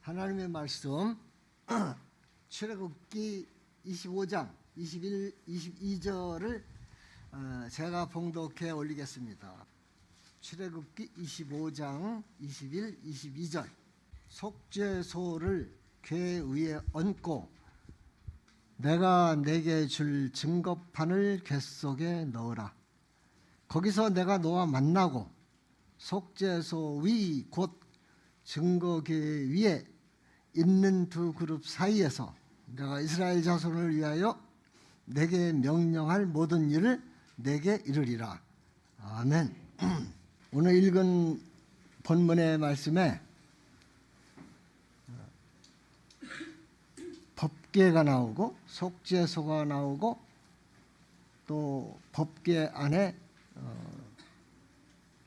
하나님의 말씀 출애굽기 25장 21, 22절을 제가 봉독해 올리겠습니다. 출애굽기 25장 21, 22절 속죄소를 궤 위에 얹고 내가 내게 줄 증거판을 궤 속에 넣으라. 거기서 내가 너와 만나고 속죄소 위 곧 증거궤 위에 있는 두 그룹 사이에서 내가 이스라엘 자손을 위하여 내게 명령할 모든 일을 내게 이르리라. 아멘. 오늘 읽은 본문의 말씀에 법궤가 나오고 속죄소가 나오고 또 법궤 안에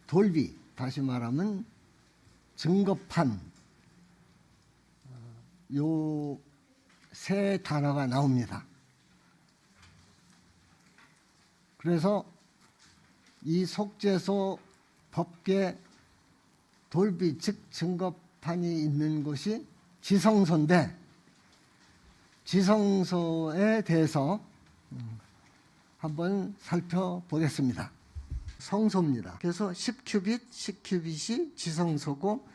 돌비, 다시 말하면 증거판, 요 세 단어가 나옵니다. 그래서 이 속죄소, 법궤, 돌비 즉 증거판이 있는 곳이 지성소인데, 지성소에 대해서 한번 살펴보겠습니다. 성소입니다. 그래서 10큐빗, 10큐빗이 지성소고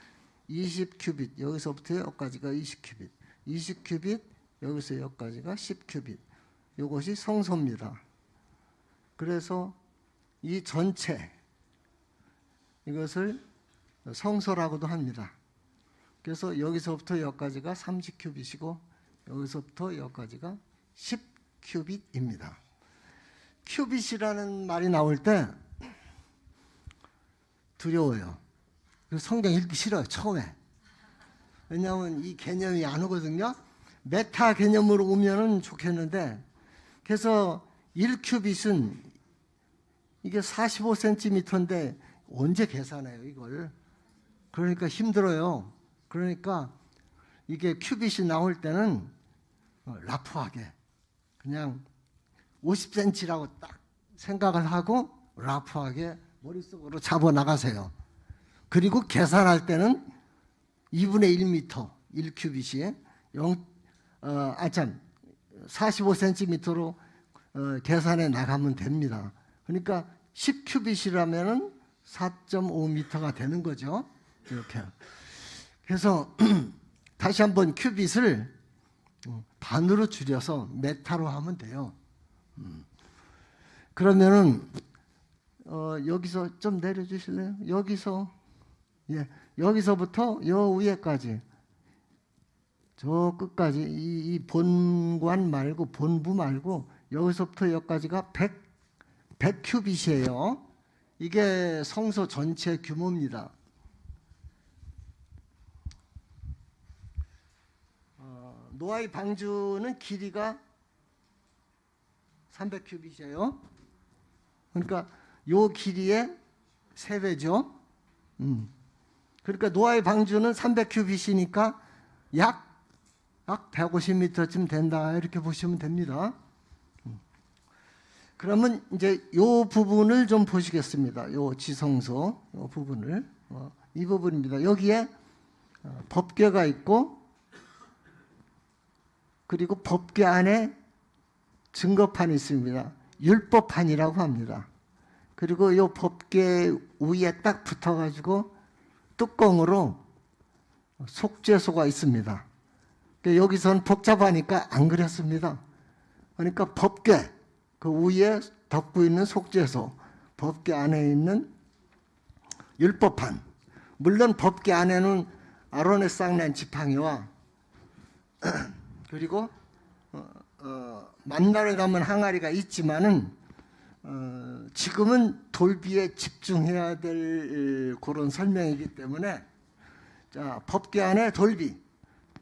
20큐빗, 여기서부터 여기까지가 20큐빗, 20큐빗, 여기서 여기까지가 10큐빗. 이것이 성소입니다. 그래서 이 전체, 이것을 성소라고도 합니다. 그래서 여기서부터 여기까지가 30큐빗이고 여기서부터 여기까지가 10큐빗입니다. 큐빗이라는 말이 나올 때 두려워요. 성경 읽기 싫어요, 처음에. 왜냐하면 이 개념이 안 오거든요. 메타 개념으로 오면은 좋겠는데, 그래서 1큐빗은 이게 45cm인데 언제 계산해요, 이걸? 그러니까 힘들어요. 그러니까 이게 큐빗이 나올 때는 라프하게 그냥 50cm라고 딱 생각을 하고 라프하게 머릿속으로 잡아나가세요. 그리고 계산할 때는 2분의 1m, 1큐빗이 45cm로 계산해 나가면 됩니다. 그러니까 10큐빗이라면 4.5m가 되는 거죠. 이렇게. 그래서 다시 한번 큐빗을 반으로 줄여서 메타로 하면 돼요. 그러면은 여기서 좀 내려주실래요? 여기서부터 요 위에까지, 저 끝까지, 이 본관 말고, 본부 말고 여기서부터 여기까지가 100큐빗이에요. 이게 성소 전체 규모입니다. 노아의 방주는 길이가 300큐빗이에요. 그러니까 요 길이의 3배죠. 그러니까 노아의 방주는 300큐빗이니까 약 150m쯤 된다, 이렇게 보시면 됩니다. 그러면 이제 요 부분을 좀 보시겠습니다. 요 지성소 요 부분을, 이 부분입니다. 여기에 법궤가 있고, 그리고 법궤 안에 증거판이 있습니다. 율법판이라고 합니다. 그리고 요 법궤 위에 딱 붙어가지고 뚜껑으로 속죄소가 있습니다. 여기서는 복잡하니까 안 그렸습니다. 그러니까 법궤, 그 위에 덮고 있는 속죄소, 법궤 안에 있는 율법판. 물론 법궤 안에는 아론의 쌍난 지팡이와 그리고 만나러 가면 항아리가 있지만은 지금은 돌비에 집중해야 될 그런 설명이기 때문에, 자, 법궤 안에 돌비,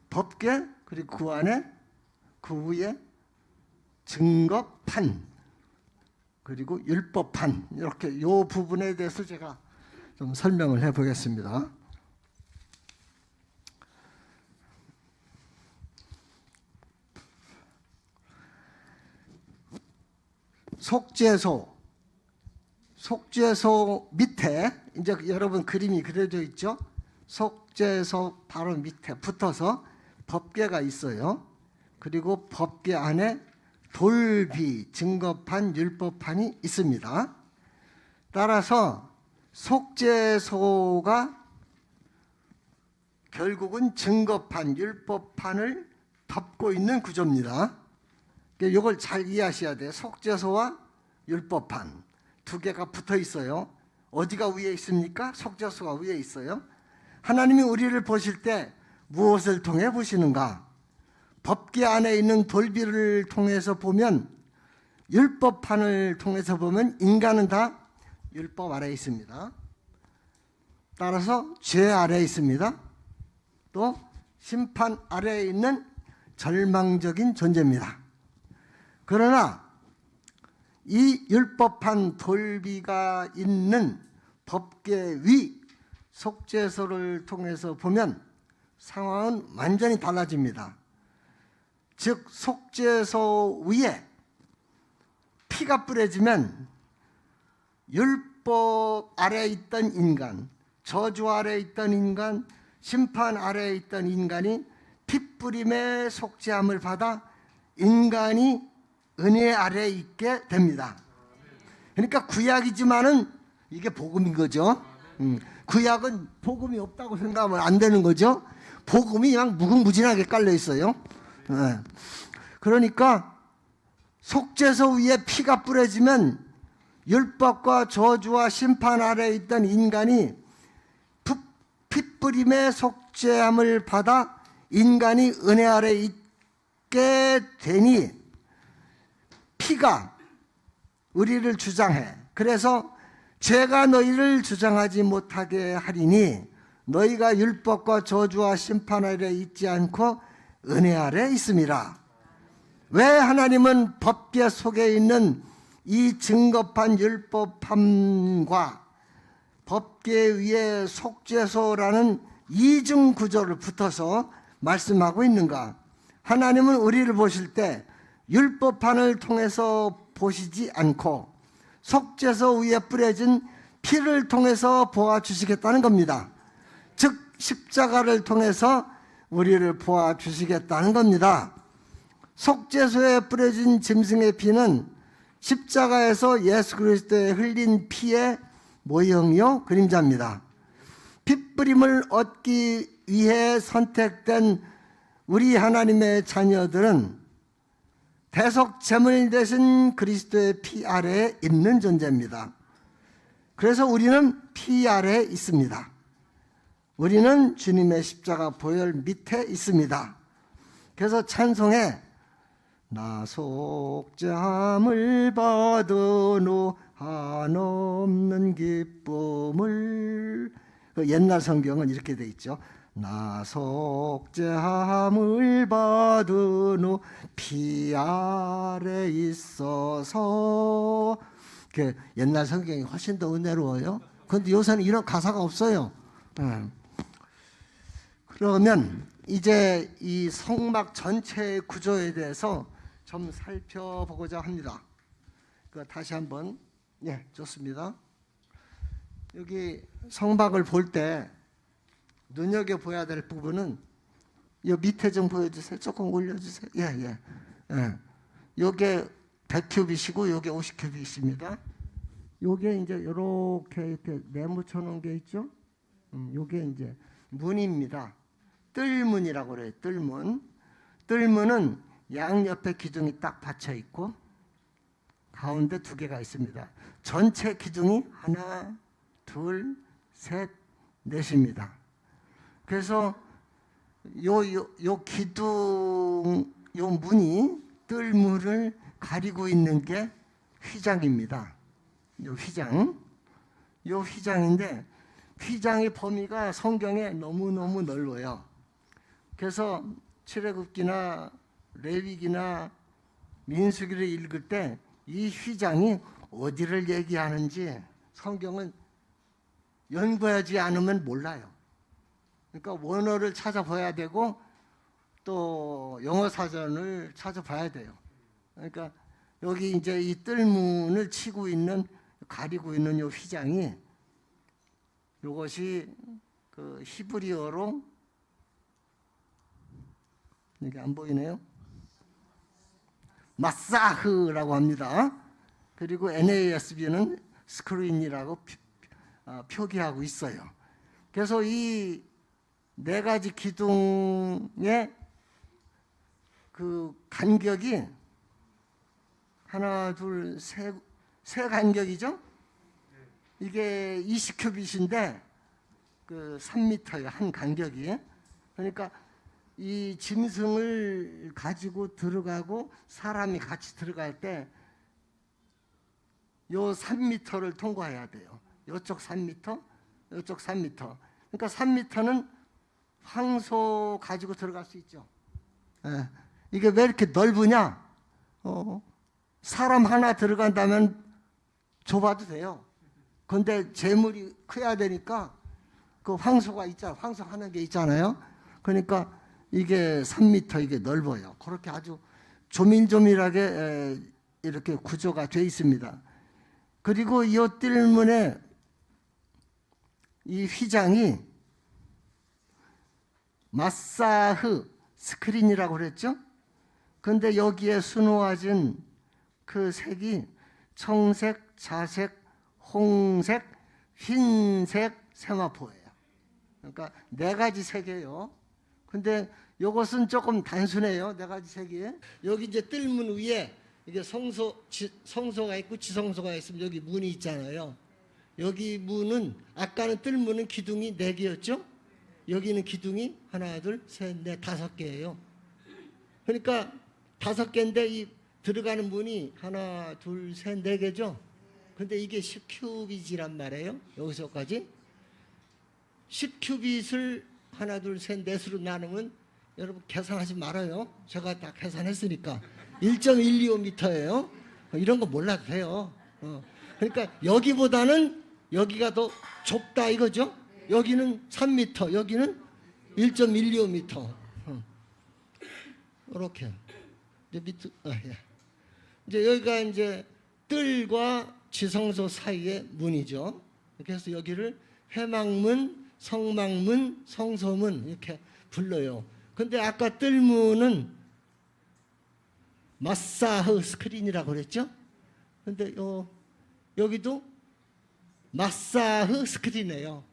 법궤, 그리고 그 안에 그 위에 증거판, 그리고 율법판, 이렇게 요 부분에 대해서 제가 좀 설명을 해 보겠습니다. 속죄소 밑에 이제 여러분 그림이 그려져 있죠. 속죄소 바로 밑에 붙어서 법궤가 있어요. 그리고 법궤 안에 돌비, 증거판, 율법판이 있습니다. 따라서 속죄소가 결국은 증거판, 율법판을 덮고 있는 구조입니다. 이걸 잘 이해하셔야 돼요. 속죄소와 율법판 두 개가 붙어 있어요. 어디가 위에 있습니까? 속죄소가 위에 있어요. 하나님이 우리를 보실 때 무엇을 통해 보시는가? 법궤 안에 있는 돌비를 통해서 보면, 율법판을 통해서 보면 인간은 다 율법 아래에 있습니다. 따라서 죄 아래에 있습니다. 또 심판 아래에 있는 절망적인 존재입니다. 그러나 이 율법판 돌비가 있는 법궤 위 속죄소를 통해서 보면 상황은 완전히 달라집니다. 즉 속죄소 위에 피가 뿌려지면 율법 아래에 있던 인간, 저주 아래에 있던 인간, 심판 아래에 있던 인간이 핏뿌림의 속죄함을 받아 인간이 은혜 아래에 있게 됩니다. 그러니까 구약이지만은 이게 복음인 거죠. 구약은 복음이 없다고 생각하면 안 되는 거죠. 복음이 그냥 무궁무진하게 깔려 있어요. 그러니까 속죄소 위에 피가 뿌려지면 율법과 저주와 심판 아래에 있던 인간이 핏뿌림의 속죄함을 받아 인간이 은혜 아래에 있게 되니 피가 우리를 주장해. 그래서 죄가 너희를 주장하지 못하게 하리니 너희가 율법과 저주와 심판 아래에 있지 않고 은혜 아래에 있음이라. 왜 하나님은 법궤 속에 있는 이 증거판 율법판과 법궤 위에 속죄소라는 이중 구조를 붙어서 말씀하고 있는가? 하나님은 우리를 보실 때 율법판을 통해서 보시지 않고 속죄소 위에 뿌려진 피를 통해서 보아주시겠다는 겁니다. 즉 십자가를 통해서 우리를 보아주시겠다는 겁니다. 속죄소에 뿌려진 짐승의 피는 십자가에서 예수 그리스도의 흘린 피의 모형이요 그림자입니다. 핏뿌림을 얻기 위해 선택된 우리 하나님의 자녀들은 대속 제물 되신 그리스도의 피 아래에 있는 존재입니다. 그래서 우리는 피 아래에 있습니다. 우리는 주님의 십자가 보혈 밑에 있습니다. 그래서 찬송에 나 속죄함을 받으노 한없는 기쁨을, 옛날 성경은 이렇게 돼 있죠. 나 속죄함을 받으노 피 아래 있어서. 옛날 성경이 훨씬 더 은혜로워요. 그런데 요새는 이런 가사가 없어요. 그러면 이제 이 성막 전체의 구조에 대해서 좀 살펴보고자 합니다. 다시 한번. 좋습니다. 여기 성막을 볼 때 눈여겨봐야 될 부분은 이 밑에 좀 보여주세요. 조금 올려주세요. 요게 100큐빗이고 요게 50큐빗입니다. 요게 이제 이렇게 네모쳐 놓은 게 있죠. 요게 이제 문입니다. 뜰문이라고 그래요. 뜰문. 뜰문은 양옆에 기둥이 딱 받쳐 있고 가운데 두 개가 있습니다. 전체 기둥이 하나, 둘, 셋, 넷입니다. 그래서 요 기둥, 요 문이 뜰문을 가리고 있는 게 휘장입니다. 요 휘장. 요 휘장인데 휘장의 범위가 성경에 너무너무 넓어요. 그래서 출애굽기나 레위기나 민수기를 읽을 때 이 휘장이 어디를 얘기하는지 성경은 연구하지 않으면 몰라요. 그러니까 원어를 찾아봐야 되고 또 영어 사전을 찾아봐야 돼요. 그러니까 여기 이제 이 뜰문을 치고 있는, 가리고 있는 이 휘장이, 이것이 그 히브리어로 이게 안 보이네요. 마사흐라고 합니다. 그리고 NASB는 스크린이라고 표기하고 있어요. 그래서 이 네 가지 기둥의 그 간격이 하나, 둘, 세 간격이죠? 이게 20큐빗인데 그 3m예요. 한 간격이. 그러니까 이 짐승을 가지고 들어가고 사람이 같이 들어갈 때 요 3m를 통과해야 돼요. 요쪽 3m, 요쪽 3m. 그러니까 3m는 황소 가지고 들어갈 수 있죠. 예. 이게 왜 이렇게 넓으냐? 사람 하나 들어간다면 좁아도 돼요. 근데 재물이 커야 되니까 그 황소가 있잖아. 황소 하는 게 있잖아요. 그러니까 이게 3m 이게 넓어요. 그렇게 아주 조밀조밀하게 이렇게 구조가 되어 있습니다. 그리고 이 뜰문의 이 휘장이 마사흐 스크린이라고 그랬죠? 근데 여기에 수놓아진 그 색이 청색, 자색, 홍색, 흰색 세마포예요. 그러니까 네 가지 색이에요. 근데 이것은 조금 단순해요. 네 가지 색이. 여기 이제 뜰문 위에 이게 성소가 있고 지성소가 있으면 여기 문이 있잖아요. 여기 문은 아까는 뜰문은 기둥이 4개였죠? 여기는 기둥이 하나, 둘, 셋, 넷, 5개예요. 그러니까 5개인데 이 들어가는 문이 하나, 둘, 셋, 4개죠? 근데 이게 10큐빗이란 말이에요. 여기서까지. 10큐빗을 하나, 둘, 셋, 넷으로 나누면 여러분 계산하지 말아요. 제가 다 계산했으니까. 1.125m예요. 이런 거 몰라도 돼요. 그러니까 여기보다는 여기가 더 좁다 이거죠. 여기는 3m, 여기는 1.125m. 이렇게. 이제 밑에, 예. 이제 여기가 이제 뜰과 지성소 사이의 문이죠. 그래서 여기를 회막문, 성막문, 성소문 이렇게 불러요. 근데 아까 뜰문은 마사흐 스크린이라고 그랬죠? 근데 여기도 마사흐 스크린이에요.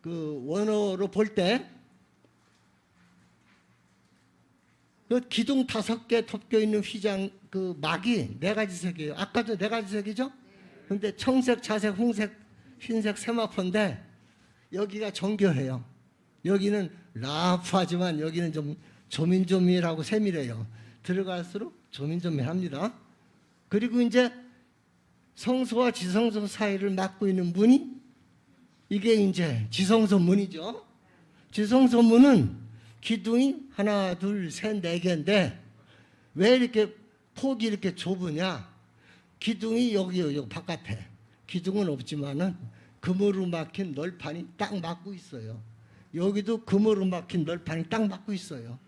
그 원어로 볼 때 그 기둥 5개 덮여 있는 휘장 그 막이 4가지 색이에요. 아까도 4가지 색이죠? 근데 청색, 자색, 홍색, 흰색 세마포인데 여기가 정교해요. 여기는 라프하지만 여기는 좀 조민조밀하고 세밀해요. 들어갈수록 조민조밀합니다. 그리고 이제 성소와 지성소 사이를 막고 있는 문이 이게 이제 지성소 문이죠. 지성소 문은 기둥이 하나, 둘, 셋, 4개인데 왜 이렇게 폭이 이렇게 좁으냐? 기둥이 여기 바깥에 기둥은 없지만은 금으로 막힌 널판이 딱 막고 있어요. 여기도 금으로 막힌 널판이 딱 막고 있어요.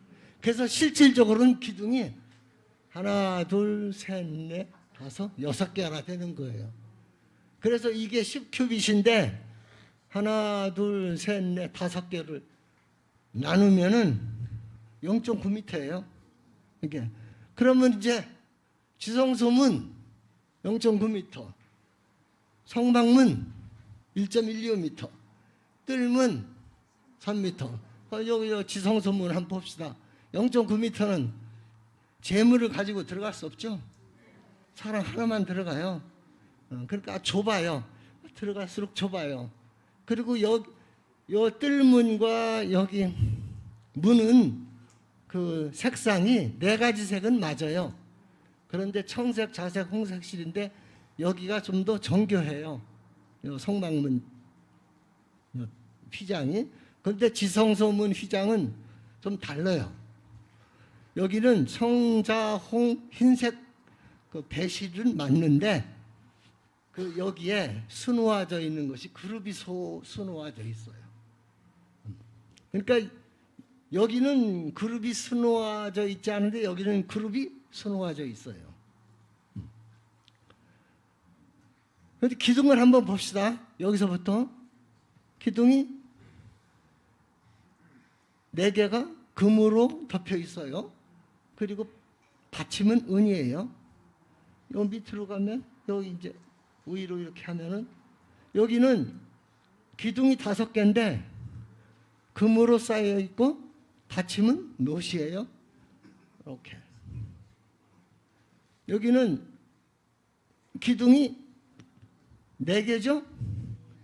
그래서 실질적으로는 기둥이 하나, 둘, 셋, 넷, 5, 6개 하나 되는 거예요. 그래서 이게 10큐빗인데 하나, 둘, 셋, 넷, 5개를 나누면은 0.9m예요. 이게. 그러면 이제 지성소문 0.9m, 성막문 1.125m, 뜰문 3m. 여기 지성소문 한번 봅시다. 0.9m는 재물을 가지고 들어갈 수 없죠. 사람 하나만 들어가요. 그러니까 좁아요. 들어갈수록 좁아요. 그리고 요 뜰문과 여기 문은 그 색상이 4가지 색은 맞아요. 그런데 청색, 자색, 홍색실인데 여기가 좀 더 정교해요. 요 성막문 요 휘장이. 그런데 지성소문 휘장은 좀 달라요. 여기는 청자, 홍, 흰색 그 배실은 맞는데 그 여기에 수놓아져 있는 것이 그룹이 수놓아져 있어요. 그러니까 여기는 그룹이 수놓아져 있지 않은데 여기는 그룹이 수놓아져 있어요. 그런데 기둥을 한번 봅시다. 여기서부터 기둥이 네 개가 금으로 덮여 있어요. 그리고 받침은 은이에요. 요 밑으로 가면 여기 이제 위로 이렇게 하면은 여기는 기둥이 5개인데 금으로 쌓여 있고 받침은 노시예요. 이렇게. 여기는 기둥이 4개죠?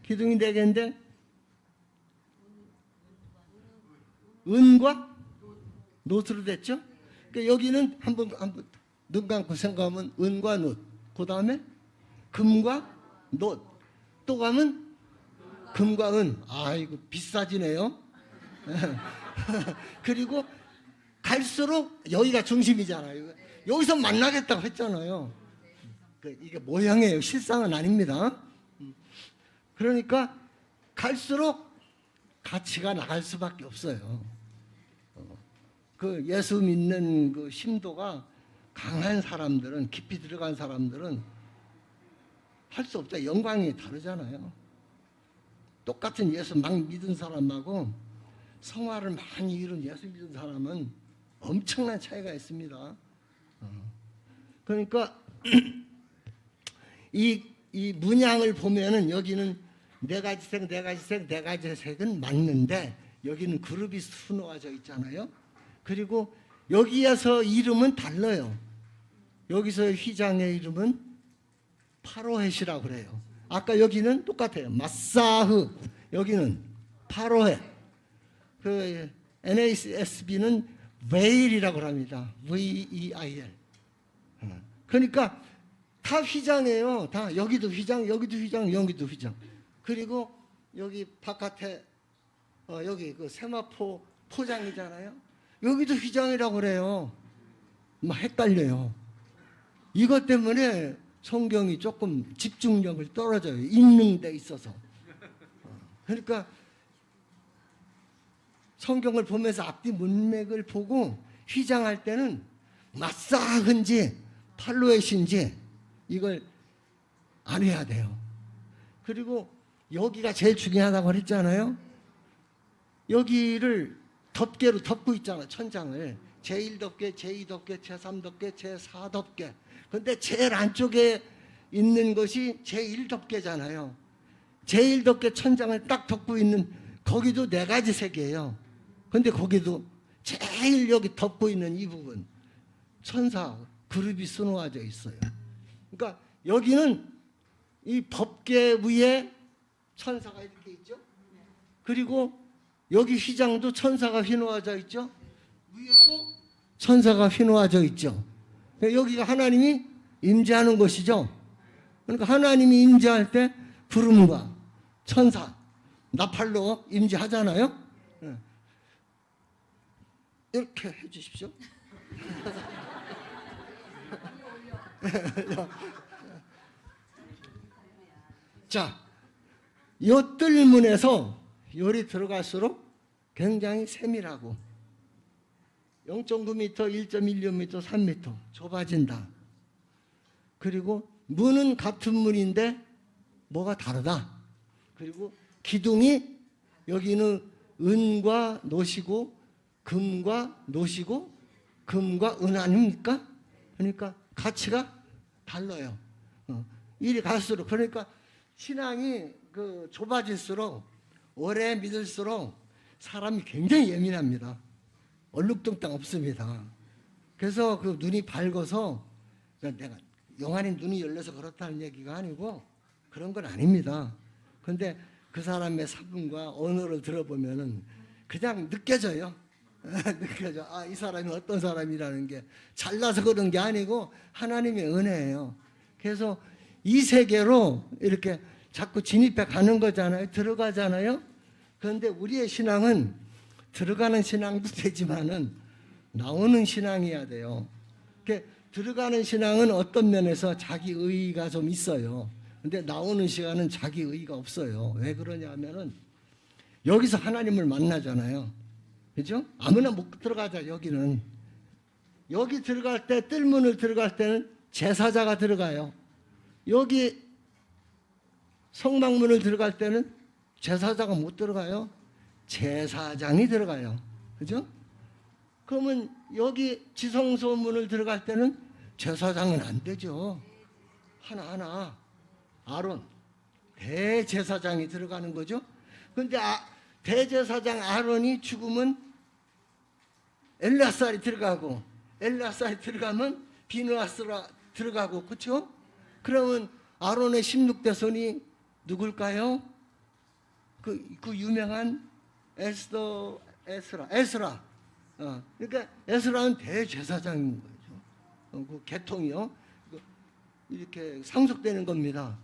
기둥이 4개인데 은과 놋으로 됐죠? 그러니까 여기는 한번 눈 감고 생각하면 은과 놋, 그 다음에 금과 놋, 또 가면 금과 은. 아, 이거 비싸지네요. 그리고 갈수록 여기가 중심이잖아요. 여기서 만나겠다고 했잖아요. 이게 모양이에요. 실상은 아닙니다. 그러니까 갈수록 가치가 나갈 수밖에 없어요. 그 예수 믿는 그 심도가 강한 사람들은, 깊이 들어간 사람들은 할 수 없다. 영광이 다르잖아요. 똑같은 예수 막 믿은 사람하고 성화를 많이 이룬 예수 믿은 사람은 엄청난 차이가 있습니다. 그러니까 이 문양을 보면은 여기는 4가지 색, 4가지 색, 4가지 색은 맞는데 여기는 그룹이 수놓아져 있잖아요. 그리고 여기에서 이름은 달라요. 여기서 휘장의 이름은 파로헷이라고 그래요. 아까 여기는 똑같아요. 마사흐, 여기는 파로헷. 그 NASB는 베일이라고 합니다. VEIL. 그러니까 다 휘장이에요. 다 여기도 휘장, 여기도 휘장, 여기도 휘장. 그리고 여기 바깥에 여기 그 세마포 포장이잖아요. 여기도 휘장이라고 그래요. 막 헷갈려요. 이것 때문에 성경이 조금 집중력을 떨어져요. 읽는 데 있어서. 그러니까 성경을 보면서 앞뒤 문맥을 보고 휘장할 때는 마사흐인지 팔로엣인지 이걸 알아야 돼요. 그리고 여기가 제일 중요하다고 그랬잖아요. 여기를 덮개로 덮고 있잖아요. 천장을. 제1덮개, 제2덮개, 제3덮개, 제4덮개. 그런데 제일 안쪽에 있는 것이 제1덮개잖아요. 제1덮개 천장을 딱 덮고 있는 거기도 4가지 색이에요. 근데 거기도 제일 여기 덮고 있는 이 부분 천사 그룹이 수놓아져 있어요. 그러니까 여기는 이 법계 위에 천사가 이렇게 있죠. 그리고 여기 휘장도 천사가 휘놓아져 있죠. 위에도 천사가 휘놓아져 있죠. 여기가 하나님이 임재하는 곳이죠. 그러니까 하나님이 임재할 때 구름과 천사, 나팔로 임재하잖아요. 이렇게 해주십시오. 자, 이 뜰문에서 열이 들어갈수록 굉장히 세밀하고 0.9m, 1.16m, 3m 좁아진다. 그리고 문은 같은 문인데 뭐가 다르다. 그리고 기둥이 여기는 은과 노시고 금과 노시고 금과 은 아닙니까? 그러니까 가치가 달라요. 이리 갈수록. 그러니까 신앙이 그 좁아질수록 오래 믿을수록 사람이 굉장히 예민합니다. 얼룩뚱땅 없습니다. 그래서 그 눈이 밝아서 내가 영안의 눈이 열려서 그렇다는 얘기가 아니고 그런 건 아닙니다. 그런데 그 사람의 사분과 언어를 들어보면은 그냥 느껴져요. 느껴져. 아, 이 사람이 어떤 사람이라는 게 잘나서 그런 게 아니고 하나님의 은혜예요. 그래서 이 세계로 이렇게 자꾸 진입해 가는 거잖아요. 들어가잖아요. 그런데 우리의 신앙은 들어가는 신앙도 되지만은 나오는 신앙이어야 돼요. 들어가는 신앙은 어떤 면에서 자기 의의가 좀 있어요. 근데 나오는 시간은 자기 의의가 없어요. 왜 그러냐면은 여기서 하나님을 만나잖아요. 그죠? 아무나 못 들어가자. 여기는 여기 들어갈 때 뜰문을 들어갈 때는 제사자가 들어가요. 여기 성막문을 들어갈 때는 제사자가 못 들어가요. 제사장이 들어가요. 그죠? 그러면 여기 지성소 문을 들어갈 때는 제사장은 안 되죠. 하나하나 아론 대제사장이 들어가는 거죠. 그런데 대제사장 아론이 죽으면 엘레아살이 들어가고, 엘레아살이 들어가면 비느하스라 들어가고, 그렇죠? 그러면 아론의 16대 손이 누굴까요? 그 유명한 에스라. 그러니까 에스라는 대제사장인 거죠. 그 계통이요. 이렇게 상속되는 겁니다.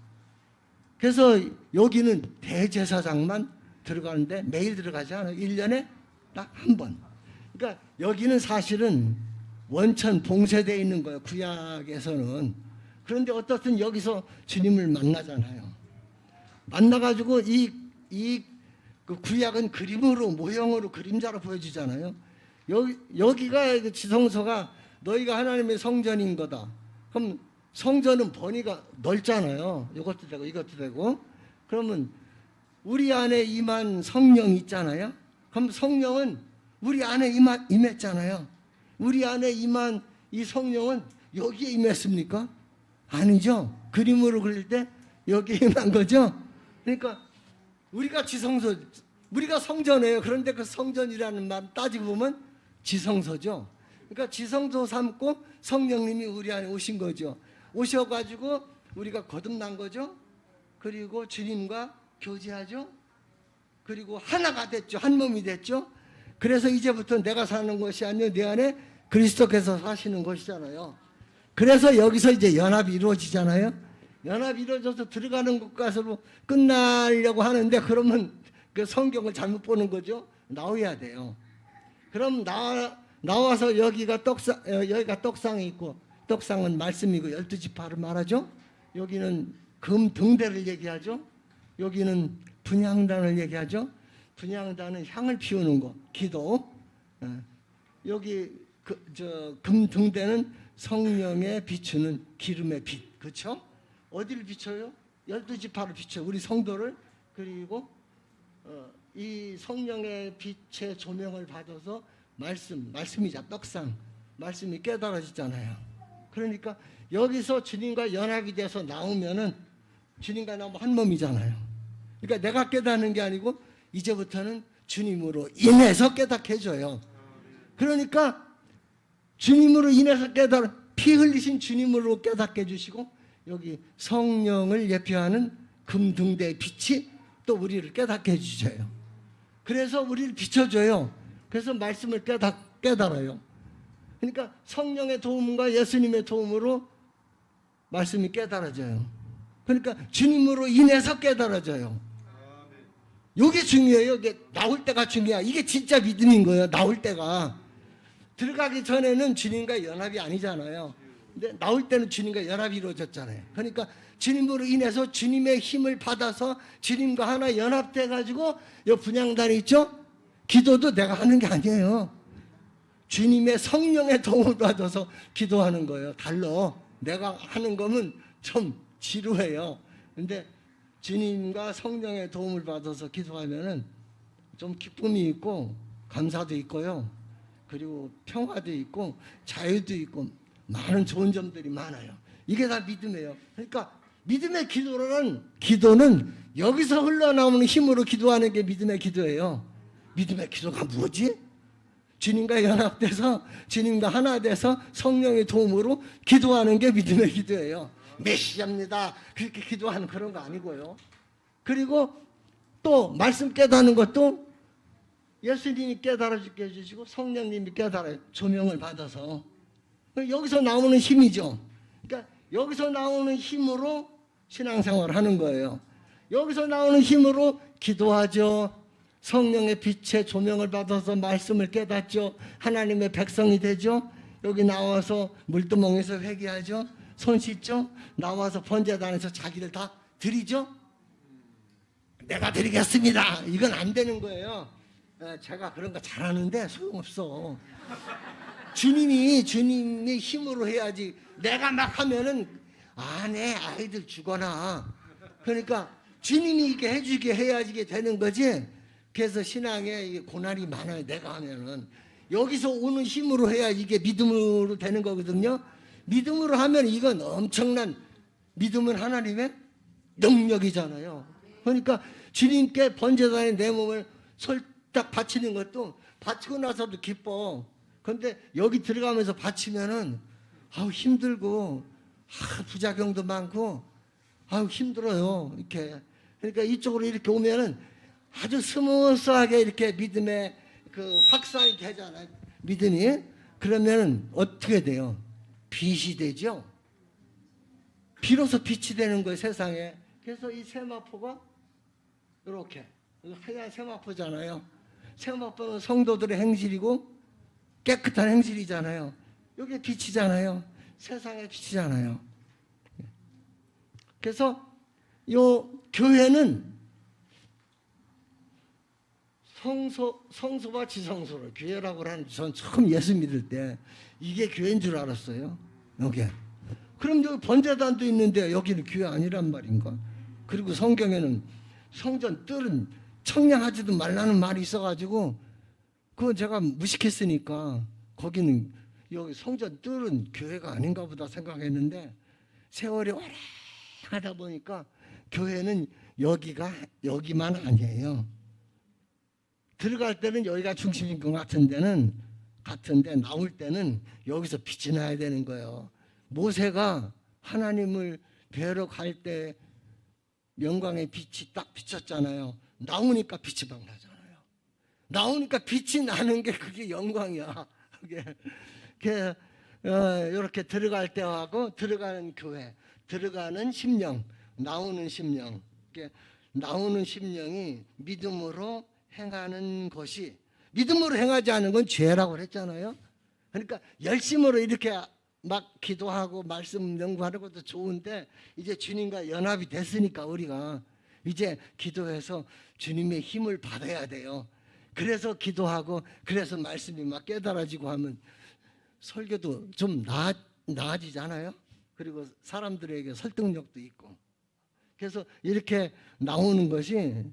그래서 여기는 대제사장만 들어가는데 매일 들어가지 않아요. 1년에 딱 한 번. 그러니까 여기는 사실은 원천 봉쇄되어 있는 거예요. 구약에서는. 그런데 어떻든 여기서 주님을 만나잖아요. 만나가지고 그 구약은 그림으로, 모형으로, 그림자로 보여주잖아요. 여기가 지성소가 너희가 하나님의 성전인 거다. 그럼 성전은 번위가 넓잖아요. 이것도 되고 이것도 되고. 그러면 우리 안에 임한 성령이 있잖아요. 그럼 성령은 우리 안에 임했잖아요. 우리 안에 임한 이 성령은 여기에 임했습니까? 아니죠. 그림으로 그릴 때 여기에 임한 거죠. 그러니까 우리가 지성소, 우리가 성전이에요. 그런데 그 성전이라는 말 따지고 보면 지성소죠. 그러니까 지성소 삼고 성령님이 우리 안에 오신 거죠. 오셔가지고 우리가 거듭난 거죠. 그리고 주님과 교제하죠. 그리고 하나가 됐죠. 한 몸이 됐죠. 그래서 이제부터 내가 사는 것이 아니라 내 안에 그리스도께서 사시는 것이잖아요. 그래서 여기서 이제 연합이 이루어지잖아요. 연합이 이루어져서 들어가는 것까지로 끝나려고 하는데, 그러면 그 성경을 잘못 보는 거죠. 나와야 돼요. 그럼 나와서 여기가 떡상이 있고, 떡상은 말씀이고 12지파를 말하죠. 여기는 금등대를 얘기하죠. 여기는 분향단을 얘기하죠. 분향단은 향을 피우는 거, 기도. 여기 금등대는 성령에 비추는 기름의 빛, 그렇죠? 어디를 비춰요? 12지파를 비춰, 우리 성도를. 그리고 이 성령의 빛의 조명을 받아서 말씀이자 떡상, 말씀이 깨달아지잖아요. 그러니까 여기서 주님과 연합이 돼서 나오면은 주님과 나오면 한 몸이잖아요. 그러니까 내가 깨닫는 게 아니고 이제부터는 주님으로 인해서 깨닫게 해줘요. 그러니까 주님으로 인해서 피 흘리신 주님으로 깨닫게 해주시고, 여기 성령을 예표하는 금등대의 빛이 또 우리를 깨닫게 해주셔요. 그래서 우리를 비춰줘요. 그래서 말씀을 깨달아요. 그러니까 성령의 도움과 예수님의 도움으로 말씀이 깨달아져요. 그러니까 주님으로 인해서 깨달아져요. 이게 중요해요. 이게 나올 때가 중요해요. 이게 진짜 믿음인 거예요. 나올 때가. 들어가기 전에는 주님과 연합이 아니잖아요. 근데 나올 때는 주님과 연합이 이루어졌잖아요. 그러니까 주님으로 인해서 주님의 힘을 받아서 주님과 하나 연합돼 가지고 이 분향단이 있죠. 기도도 내가 하는 게 아니에요. 주님의 성령의 도움을 받아서 기도하는 거예요. 달라. 내가 하는 거면 좀 지루해요. 근데 주님과 성령의 도움을 받아서 기도하면은 좀 기쁨이 있고 감사도 있고요. 그리고 평화도 있고 자유도 있고 많은 좋은 점들이 많아요. 이게 다 믿음이에요. 그러니까 믿음의 기도는 여기서 흘러나오는 힘으로 기도하는 게 믿음의 기도예요. 믿음의 기도가 뭐지? 주님과 연합돼서 주님과 하나 돼서 성령의 도움으로 기도하는 게 믿음의 기도예요. 메시아입니다. 그렇게 기도하는 그런 거 아니고요. 그리고 또 말씀 깨닫는 것도 예수님이 깨달아주게 해주시고 성령님이 깨달아요. 조명을 받아서. 여기서 나오는 힘이죠. 그러니까 여기서 나오는 힘으로 신앙생활을 하는 거예요. 여기서 나오는 힘으로 기도하죠. 성령의 빛의 조명을 받아서 말씀을 깨닫죠. 하나님의 백성이 되죠. 여기 나와서 물두멍에서 회개하죠. 손 씻죠. 나와서 번제단에서 자기를 다 드리죠. 내가 드리겠습니다. 이건 안 되는 거예요. 제가 그런 거 잘하는데 소용없어. 주님이 힘으로 해야지. 내가 막 하면은 내 아이들 죽어나. 그러니까 주님이 이게 해주게 해야지 되는 거지. 그래서 신앙에 이게 고난이 많아요. 내가 하면은 여기서 오는 힘으로 해야 이게 믿음으로 되는 거거든요. 믿음으로 하면 이건 엄청난, 믿음은 하나님의 능력이잖아요. 그러니까 주님께 번제단에 내 몸을 솔딱 바치는 것도 바치고 나서도 기뻐. 그런데 여기 들어가면서 바치면은 아우 힘들고 부작용도 많고 아우 힘들어요. 이렇게. 그러니까 이쪽으로 이렇게 오면은 아주 스무스하게 이렇게 믿음의 그 확산이 되잖아요. 믿음이. 그러면은 어떻게 돼요? 빛이 되죠. 비로소 빛이 되는 거예요, 세상에. 그래서 이 세마포가 이렇게 하얀 세마포잖아요. 세마포는 성도들의 행실이고 깨끗한 행실이잖아요. 이게 빛이잖아요. 세상의 빛이잖아요. 그래서 요 교회는 성소와 지성소를 교회라고 하는, 전 처음 예수 믿을 때 이게 교회인 줄 알았어요. 여기. 그럼 여기 번제단도 있는데 여기는 교회 아니란 말인가? 그리고 성경에는 성전 뜰은 청량하지도 말라는 말이 있어가지고 그건 제가 무식했으니까 거기는 여기 성전 뜰은 교회가 아닌가 보다 생각했는데 세월이 오래 하다 보니까 교회는 여기만 아니에요. 들어갈 때는 여기가 중심인 것 같은데 나올 때는 여기서 빛이 나야 되는 거예요. 모세가 하나님을 뵈러 갈 때 영광의 빛이 딱 비쳤잖아요. 나오니까 빛이 막 나잖아요. 나오니까 빛이 나는 게 그게 영광이야. 그게 이렇게 들어갈 때하고 들어가는 교회, 들어가는 심령, 나오는 심령. 나오는 심령이 믿음으로 행하는 것이, 믿음으로 행하지 않은 건 죄라고 그랬잖아요. 그러니까 열심으로 이렇게 막 기도하고 말씀 연구하는 것도 좋은데 이제 주님과 연합이 됐으니까 우리가 이제 기도해서 주님의 힘을 받아야 돼요. 그래서 기도하고 그래서 말씀이 막 깨달아지고 하면 설교도 좀 나아지잖아요. 그리고 사람들에게 설득력도 있고. 그래서 이렇게 나오는 것이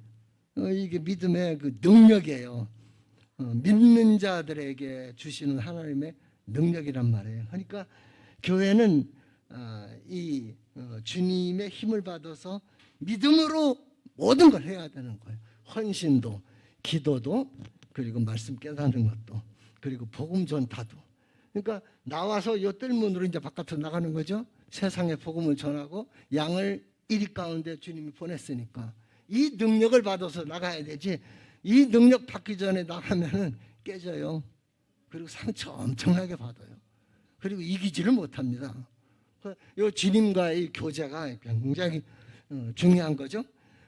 이게 믿음의 그 능력이에요. 믿는 자들에게 주시는 하나님의 능력이란 말이에요. 그러니까 교회는 이 주님의 힘을 받아서 믿음으로 모든 걸 해야 되는 거예요. 헌신도, 기도도, 그리고 말씀 깨닫는 것도, 그리고 복음 전파도. 그러니까 나와서 요 뜰문으로 이제 바깥으로 나가는 거죠. 세상에 복음을 전하고 양을 이리 가운데 주님이 보냈으니까 이 능력을 받아서 나가야 되지. 이 능력 받기 전에 나가면은 깨져요. 그리고 상처 엄청나게 받아요. 그리고 이기지를 못합니다. 이 주님과의 교제가 굉장히 중요한 거죠.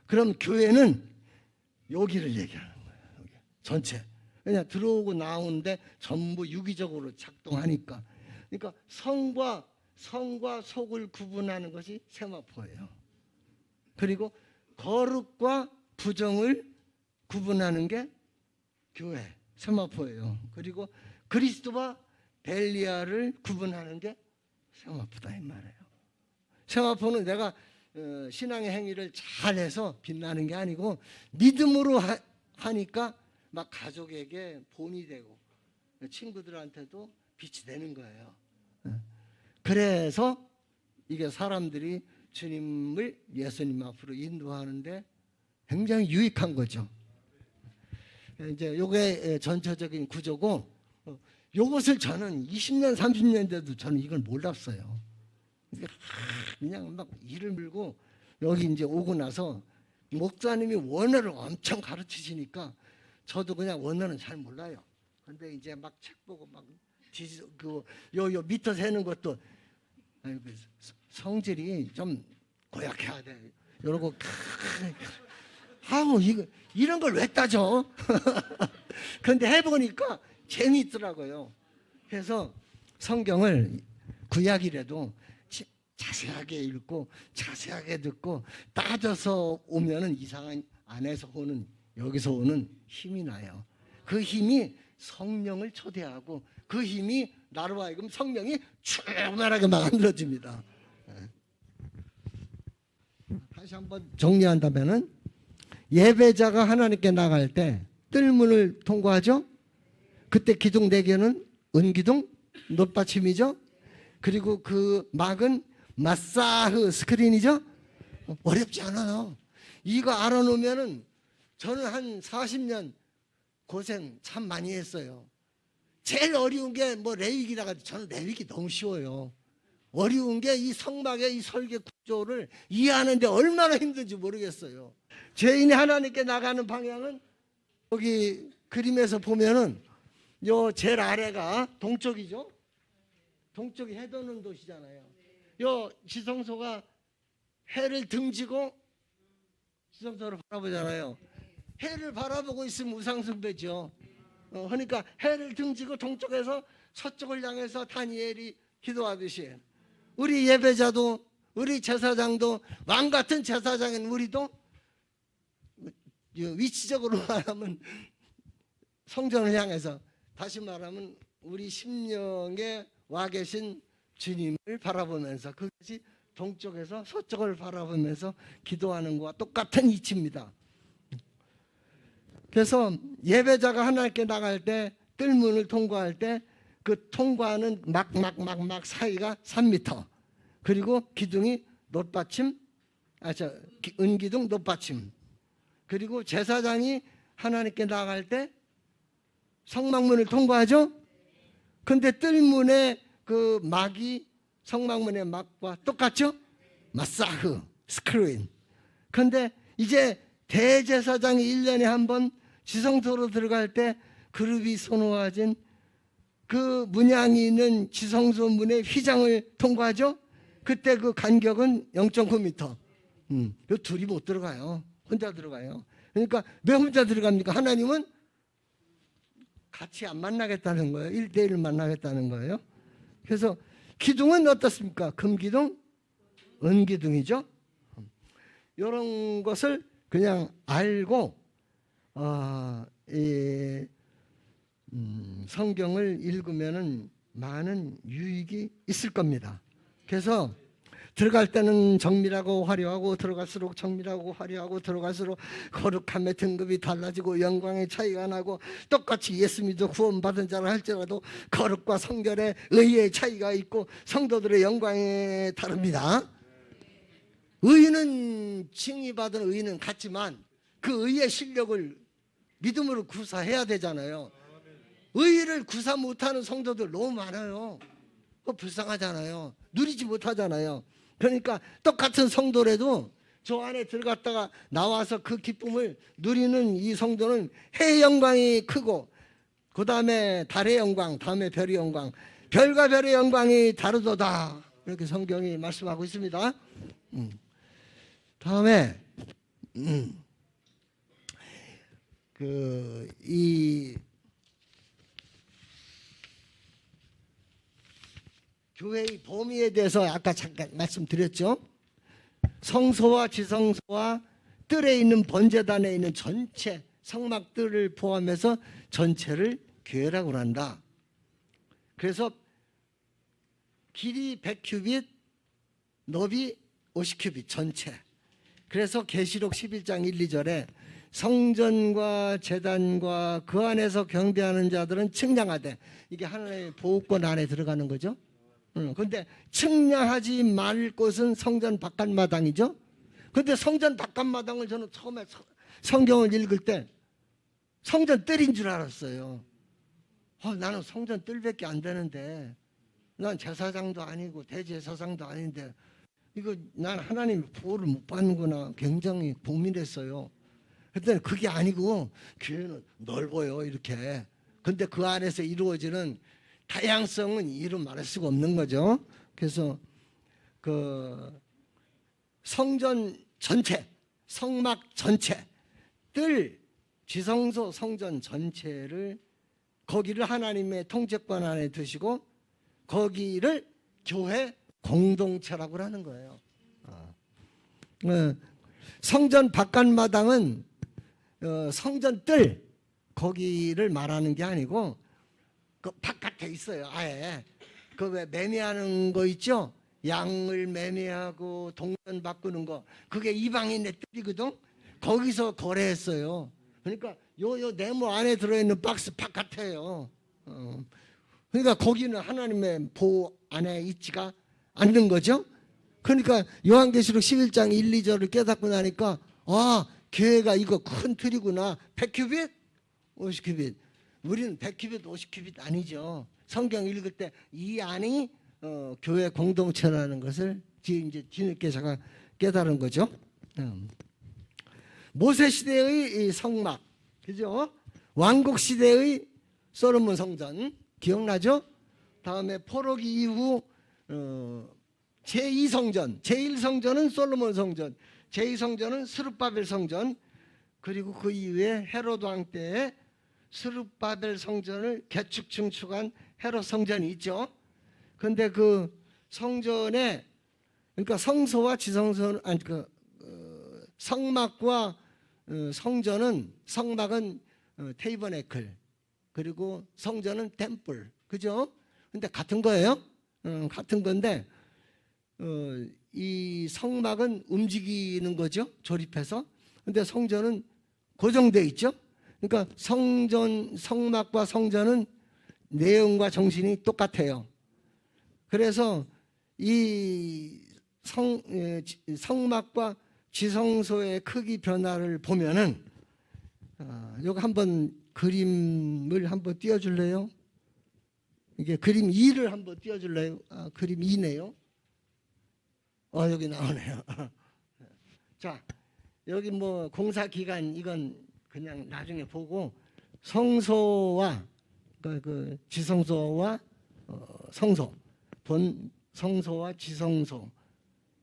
그럼 교회는 여기를 얘기하는 거예요. 여기. 전체. 그냥 들어오고 나오는데 전부 유기적으로 작동하니까. 그러니까 성과 속을 구분하는 것이 세마포예요. 그리고 거룩과 부정을 구분하는 게 교회, 세마포예요. 그리고 그리스도와 벨리알을 구분하는 게 세마포다 이 말이에요. 세마포는 내가 신앙의 행위를 잘해서 빛나는 게 아니고 믿음으로 하니까 막 가족에게 본이 되고 친구들한테도 빛이 되는 거예요. 그래서 이게 사람들이 주님을 예수님 앞으로 인도하는데 굉장히 유익한 거죠. 이제 요게 전체적인 구조고, 요것을 저는 20년, 30년 돼도 저는 이걸 몰랐어요. 그냥 막 이를 물고 여기 이제 오고 나서 목사님이 원어를 엄청 가르치시니까 저도 그냥 원어는 잘 몰라요. 근데 이제 막 책 보고 막 요 미터 세는 것도 성질이 좀 고약해야 돼. 이러고 아우 이런 걸 왜 따져? 근데 해보니까 재미있더라고요. 그래서 성경을 구약이라도 자세하게 읽고 자세하게 듣고 따져서 오면은 이상한 안에서 오는 여기서 오는 힘이 나요. 그 힘이 성령을 초대하고 그 힘이 나로 하여금 성령이 충만하게 만들어집니다. 다시 한번 정리한다면은 예배자가 하나님께 나갈 때 뜰문을 통과하죠. 그때 기둥 4개는 은기둥, 놋받침이죠. 그리고 그 막은 마사흐 스크린이죠. 어렵지 않아요. 이거 알아놓으면은 저는 한 40년 고생 참 많이 했어요. 제일 어려운 게 뭐 레위기라가 저는 레위기 너무 쉬워요. 어려운 게 이 성막의 이 설계 구조를 이해하는데 얼마나 힘든지 모르겠어요. 죄인이 하나님께 나가는 방향은 여기 그림에서 보면은 요 제일 아래가 동쪽이죠. 동쪽이 해 도는 도시잖아요. 요 지성소가 해를 등지고 지성소를 바라보잖아요. 해를 바라보고 있으면 우상숭배죠. 그러니까 해를 등지고 동쪽에서 서쪽을 향해서 다니엘이 기도하듯이 우리 예배자도 우리 제사장도 왕 같은 제사장인 우리도 위치적으로 말하면 성전을 향해서, 다시 말하면 우리 심령에 와 계신 주님을 바라보면서 그것이 동쪽에서 서쪽을 바라보면서 기도하는 것과 똑같은 이치입니다. 그래서 예배자가 하나님께 나갈 때 뜰문을 통과할 때 그 통과하는 막 사이가 3m, 그리고 기둥이 놋받침, 은기둥 놋받침, 그리고 제사장이 하나님께 나갈 때 성막문을 통과하죠. 근데 뜰문의 그 막이 성막문의 막과 똑같죠. 마사흐 스크린. 근데 이제 대제사장이 1년에 한 번 지성소로 들어갈 때 그룹이 선호하진 그 문양이 있는 지성소 문의 휘장을 통과하죠. 그때 그 간격은 0.9m. 둘이 못 들어가요. 혼자 들어가요. 그러니까 왜 혼자 들어갑니까? 하나님은 같이 안 만나겠다는 거예요. 1대1 만나겠다는 거예요. 그래서 기둥은 어떻습니까? 금기둥, 은기둥이죠. 이런 것을 그냥 알고 성경을 읽으면은 많은 유익이 있을 겁니다. 그래서 들어갈 때는 정밀하고 화려하고 들어갈수록 정밀하고 화려하고 들어갈수록 거룩함의 등급이 달라지고 영광의 차이가 나고, 똑같이 예수 믿어 구원받은 자라 할지라도 거룩과 성결의 의의 차이가 있고 성도들의 영광에 다릅니다. 의는 칭의받은 의는 같지만 그 의의 실력을 믿음으로 구사해야 되잖아요. 의를 구사 못하는 성도들 너무 많아요. 불쌍하잖아요. 누리지 못하잖아요. 그러니까 똑같은 성도라도 저 안에 들어갔다가 나와서 그 기쁨을 누리는 이 성도는 해의 영광이 크고, 그 다음에 달의 영광, 다음에 별의 영광, 별과 별의 영광이 다르도다, 이렇게 성경이 말씀하고 있습니다. 다음에 이 교회의 범위에 대해서 아까 잠깐 말씀드렸죠. 성소와 지성소와 뜰에 있는 번제단에 있는 전체 성막들을 포함해서 전체를 교회라고 한다. 그래서 길이 100큐빗, 너비 50큐빗 전체. 그래서 계시록 11장 1, 2절에 성전과 제단과 그 안에서 경배하는 자들은 측량하되, 이게 하나님의 보호권 안에 들어가는 거죠. 그런데 측량하지 말 곳은 성전 바깥마당이죠. 그런데 성전 바깥마당을 저는 처음에 성경을 읽을 때 성전 뜰인 줄 알았어요. 나는 성전 뜰밖에 안 되는데, 난 제사장도 아니고 대제사장도 아닌데 이거 난 하나님 보호를 못 받는구나, 굉장히 고민했어요. 그랬더니 그게 아니고 교회는 넓어요, 이렇게. 근데 그 안에서 이루어지는 다양성은 이루 말할 수가 없는 거죠. 그래서 그 성전 전체, 성막 전체, 뜰, 지성소 성전 전체를, 거기를 하나님의 통제권 안에 두시고 거기를 교회 공동체라고 하는 거예요. 성전 바깥마당은 성전 뜰, 거기를 말하는 게 아니고 그 바깥에 있어요. 아예 그 왜 매매하는 거 있죠? 양을 매매하고 동전 바꾸는 거, 그게 이방인의 뜰이거든. 거기서 거래했어요. 그러니까 요 네모 안에 들어있는 박스 바깥에요. 그러니까 거기는 하나님의 보호 안에 있지가 않는 거죠. 그러니까 요한계시록 11장 1, 2절을 깨닫고 나니까 아, 교회가 이거 큰 틀이구나. 100큐빗? 50큐빗. 우리는 100큐빗, 50큐빗 아니죠. 성경 읽을 때 이 안이 교회 공동체라는 것을 이제 뒤늦게 제가 깨달은 거죠. 모세 시대의 이 성막, 그죠? 왕국 시대의 솔로몬 성전 기억나죠? 다음에 포로기 이후 제2성전, 제1성전은 솔로몬 성전, 제2성전은 스룹바벨 성전, 그리고 그 이후에 헤롯 왕 때에 스룹바벨 성전을 개축 증축한 헤롯 성전이 있죠. 그런데 그 성전에 그러니까 성소와 지성소 아니 성막과 성전은 성막은 테이버네클 그리고 성전은 템플 그죠? 근데 같은 거예요. 같은 건데 이 성막은 움직이는 거죠. 조립해서. 근데 성전은 고정돼 있죠. 그러니까 성막과 성전은 내용과 정신이 똑같아요. 그래서 이 성막과 지성소의 크기 변화를 보면은 여기 한번 그림을 한번 띄워줄래요? 이게 그림 2를 한번 띄워줄래요? 그림 2네요. 여기 나오네요. 자, 여기 뭐 공사 기간 이건 그냥 나중에 보고 성소와 그 지성소와 성소, 본 성소와 지성소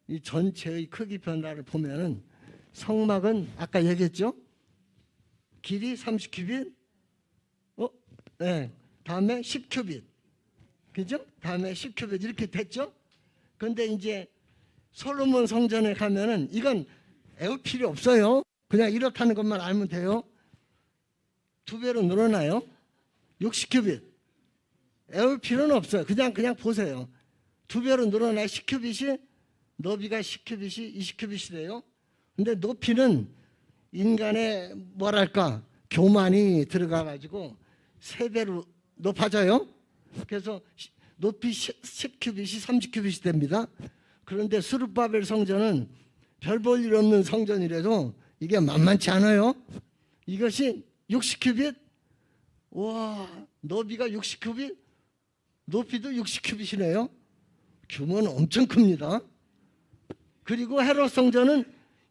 이 전체의 크기 변화를 보면은 성막은 아까 얘기했죠? 길이 30큐빗, 네. 다음에 10큐빗, 그죠? 다음에 10큐빗 이렇게 됐죠? 근데 이제 솔로몬 성전에 가면은 이건 외울 필요 없어요. 그냥 이렇다는 것만 알면 돼요. 2배로 늘어나요. 60큐빗. 외울 필요는 없어요. 그냥 보세요. 2배로 늘어나 10큐빗이 너비가 10큐빗이 20큐빗이 돼요. 근데 높이는 인간의 뭐랄까 교만이 들어가 가지고 3배로 높아져요. 그래서 높이 10큐빗이 30큐빗이 됩니다. 그런데 스룹바벨 성전은 별 볼 일 없는 성전이라도 이게 만만치 않아요. 이것이 60큐빗, 와, 너비가 60큐빗, 높이도 60큐빗이네요. 규모는 엄청 큽니다. 그리고 헤롯 성전은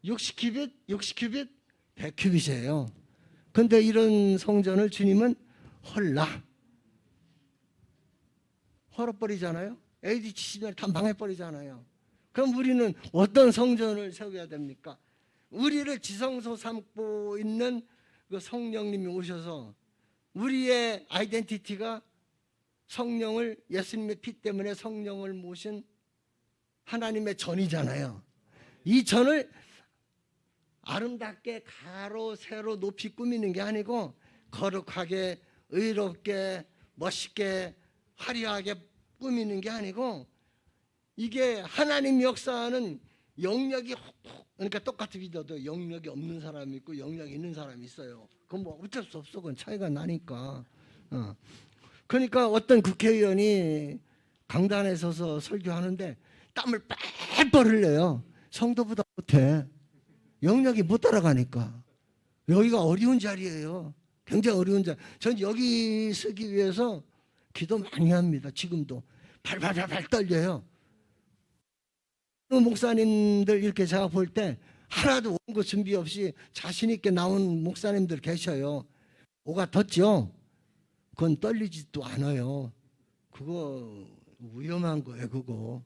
60큐빗, 60큐빗, 100큐빗이에요. 근데 이런 성전을 주님은 헐어버리잖아요. AD 치시면 다 망해버리잖아요. 그럼 우리는 어떤 성전을 세워야 됩니까? 우리를 지성소 삼고 있는 그 성령님이 오셔서 우리의 아이덴티티가 성령을 예수님의 피 때문에 성령을 모신 하나님의 전이잖아요. 이 전을 아름답게 가로 세로 높이 꾸미는 게 아니고 거룩하게 의롭게 멋있게 화려하게 꾸미는 게 아니고 이게 하나님 역사는 영역이 그러니까 똑같이 믿어도 영역이 없는 사람이 있고 영역이 있는 사람이 있어요. 그건 뭐 어쩔 수 없어. 그건 차이가 나니까. 그러니까 어떤 국회의원이 강단에 서서 설교하는데 땀을 뻘뻘 흘려요. 성도보다 못해. 영역이 못 따라가니까. 여기가 어려운 자리예요. 굉장히 어려운 자리. 전 여기 서기 위해서 기도 많이 합니다. 지금도 발발발발 떨려요. 목사님들 이렇게 제가 볼 때 하나도 원고 준비 없이 자신 있게 나온 목사님들 계셔요. 뭐가 덧죠? 그건 떨리지도 않아요. 그거 위험한 거예요. 그거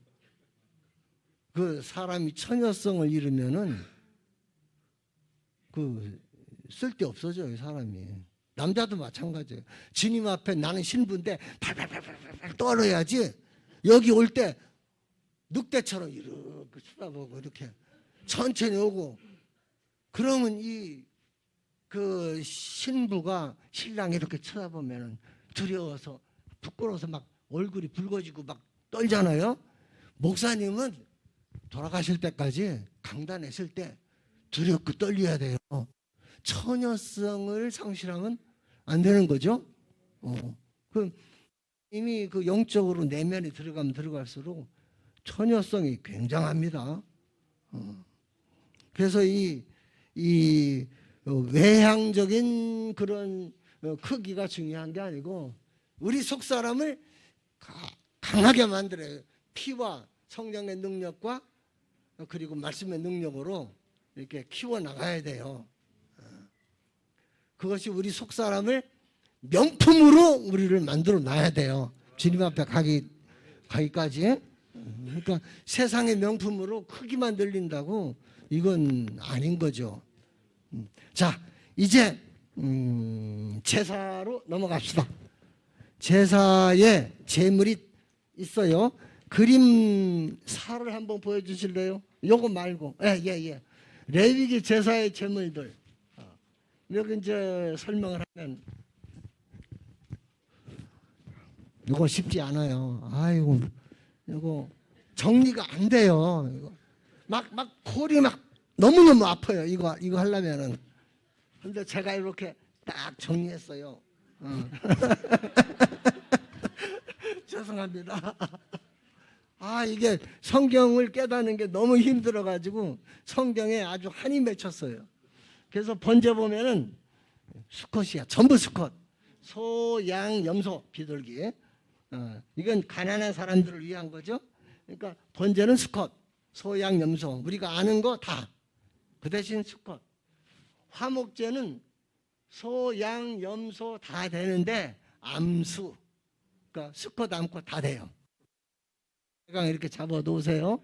그 사람이 처녀성을 잃으면은 그 쓸데 없어져요. 사람이. 남자도 마찬가지예요. 주님 앞에 나는 신부인데 팔팔팔팔 떨어야지. 여기 올 때 늑대처럼 이렇게 쳐다보고 이렇게 천천히 오고 그러면 이 그 신부가 신랑이 이렇게 쳐다보면 두려워서 부끄러워서 막 얼굴이 붉어지고 막 떨잖아요. 목사님은 돌아가실 때까지 강단에 있을 때 두렵고 떨려야 돼요. 처녀성을 상실하면 안 되는 거죠. 그 이미 그 영적으로 내면에 들어가면 들어갈수록 처녀성이 굉장합니다. 그래서 이 외향적인 그런 크기가 중요한 게 아니고 우리 속 사람을 강하게 만들어요. 피와 성령의 능력과 그리고 말씀의 능력으로 이렇게 키워나가야 돼요. 그것이 우리 속 사람을 명품으로 우리를 만들어 놔야 돼요. 주님 앞에 가기까지. 그러니까 세상의 명품으로 크기만 들린다고 이건 아닌 거죠. 자, 이제 제사로 넘어갑시다. 제사에 제물이 있어요. 그림 4를 한번 보여주실래요? 요거 말고. 예. 레위기 제사의 제물들. 여기 이제 설명을 하면 이거 쉽지 않아요. 아이고, 이거 정리가 안 돼요. 이거 막 골이 막 너무너무 아파요. 이거 하려면은. 근데 제가 이렇게 딱 정리했어요. 죄송합니다. 이게 성경을 깨닫는 게 너무 힘들어가지고 성경에 아주 한이 맺혔어요. 그래서 번제 보면은 수컷이야. 전부 수컷. 소, 양, 염소, 비둘기. 이건 가난한 사람들을 위한 거죠. 그러니까 번제는 수컷, 소, 양, 염소. 우리가 아는 거 다. 그 대신 수컷. 화목제는 소, 양, 염소 다 되는데 암수. 그러니까 수컷, 암컷 다 돼요. 이렇게 잡아 놓으세요.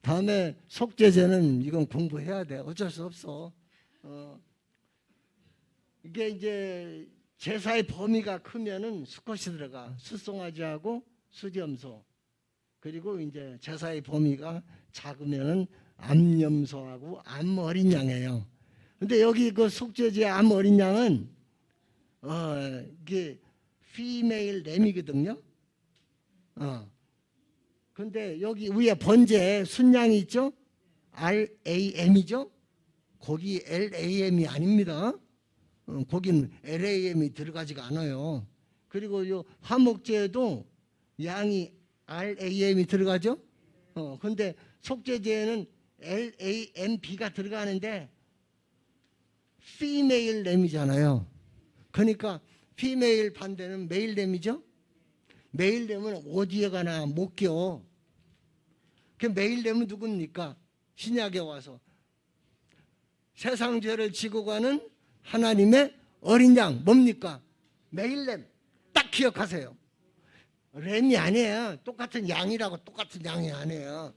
다음에 속죄제는 이건 공부해야 돼. 어쩔 수 없어. 이게 이제 제사의 범위가 크면은 수컷이 들어가. 숫송아지하고 수염소. 그리고 이제 제사의 범위가 작으면은 암염소하고 암 어린 양이에요. 근데 여기 그 속죄제 암 어린 양은 이게 피메일 램이거든요. 근데 여기 위에 번제 순양이 있죠? RAM이죠? 거기 LAM이 아닙니다. 거기는 LAM이 들어가지가 않아요. 그리고 요 화목제도 양이 RAM이 들어가죠? 근데 속죄제에는 LAMB가 들어가는데 female 램이잖아요. 그러니까 female 반대는 male 램이죠? male 램은 어디에 가나 못 껴. 그 male 램은 누굽니까? 신약에 와서 세상 죄를 지고 가는 하나님의 어린 양 뭡니까? male 램. 딱 기억하세요. 램이 아니에요. 똑같은 양이라고 똑같은 양이 아니에요.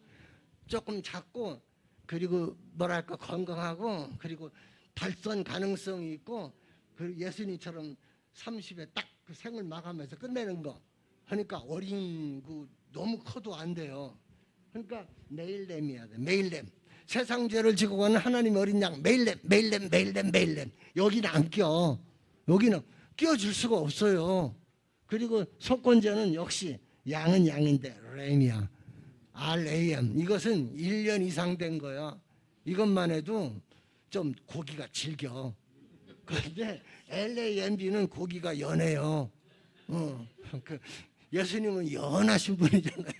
조금 작고 그리고 뭐랄까 건강하고 그리고 발전 가능성이 있고 그 예수님처럼 30에 딱 그 생을 마감해서 끝내는 거 하니까 어린 그 너무 커도 안 돼요. 그러니까 매일 램이야 돼. 매일 램. 세상 죄를 지고 가는 하나님 어린 양 매일 램, 매일 램, 매일 램, 매일 램. 여기는 안 껴. 여기는 끼워줄 수가 없어요. 그리고 속건제는 역시 양은 양인데 램이야. RAM. 이것은 1년 이상 된 거야. 이것만 해도 좀 고기가 질겨. 그런데 LAMB는 고기가 연해요. 그 예수님은 연하신 분이잖아요.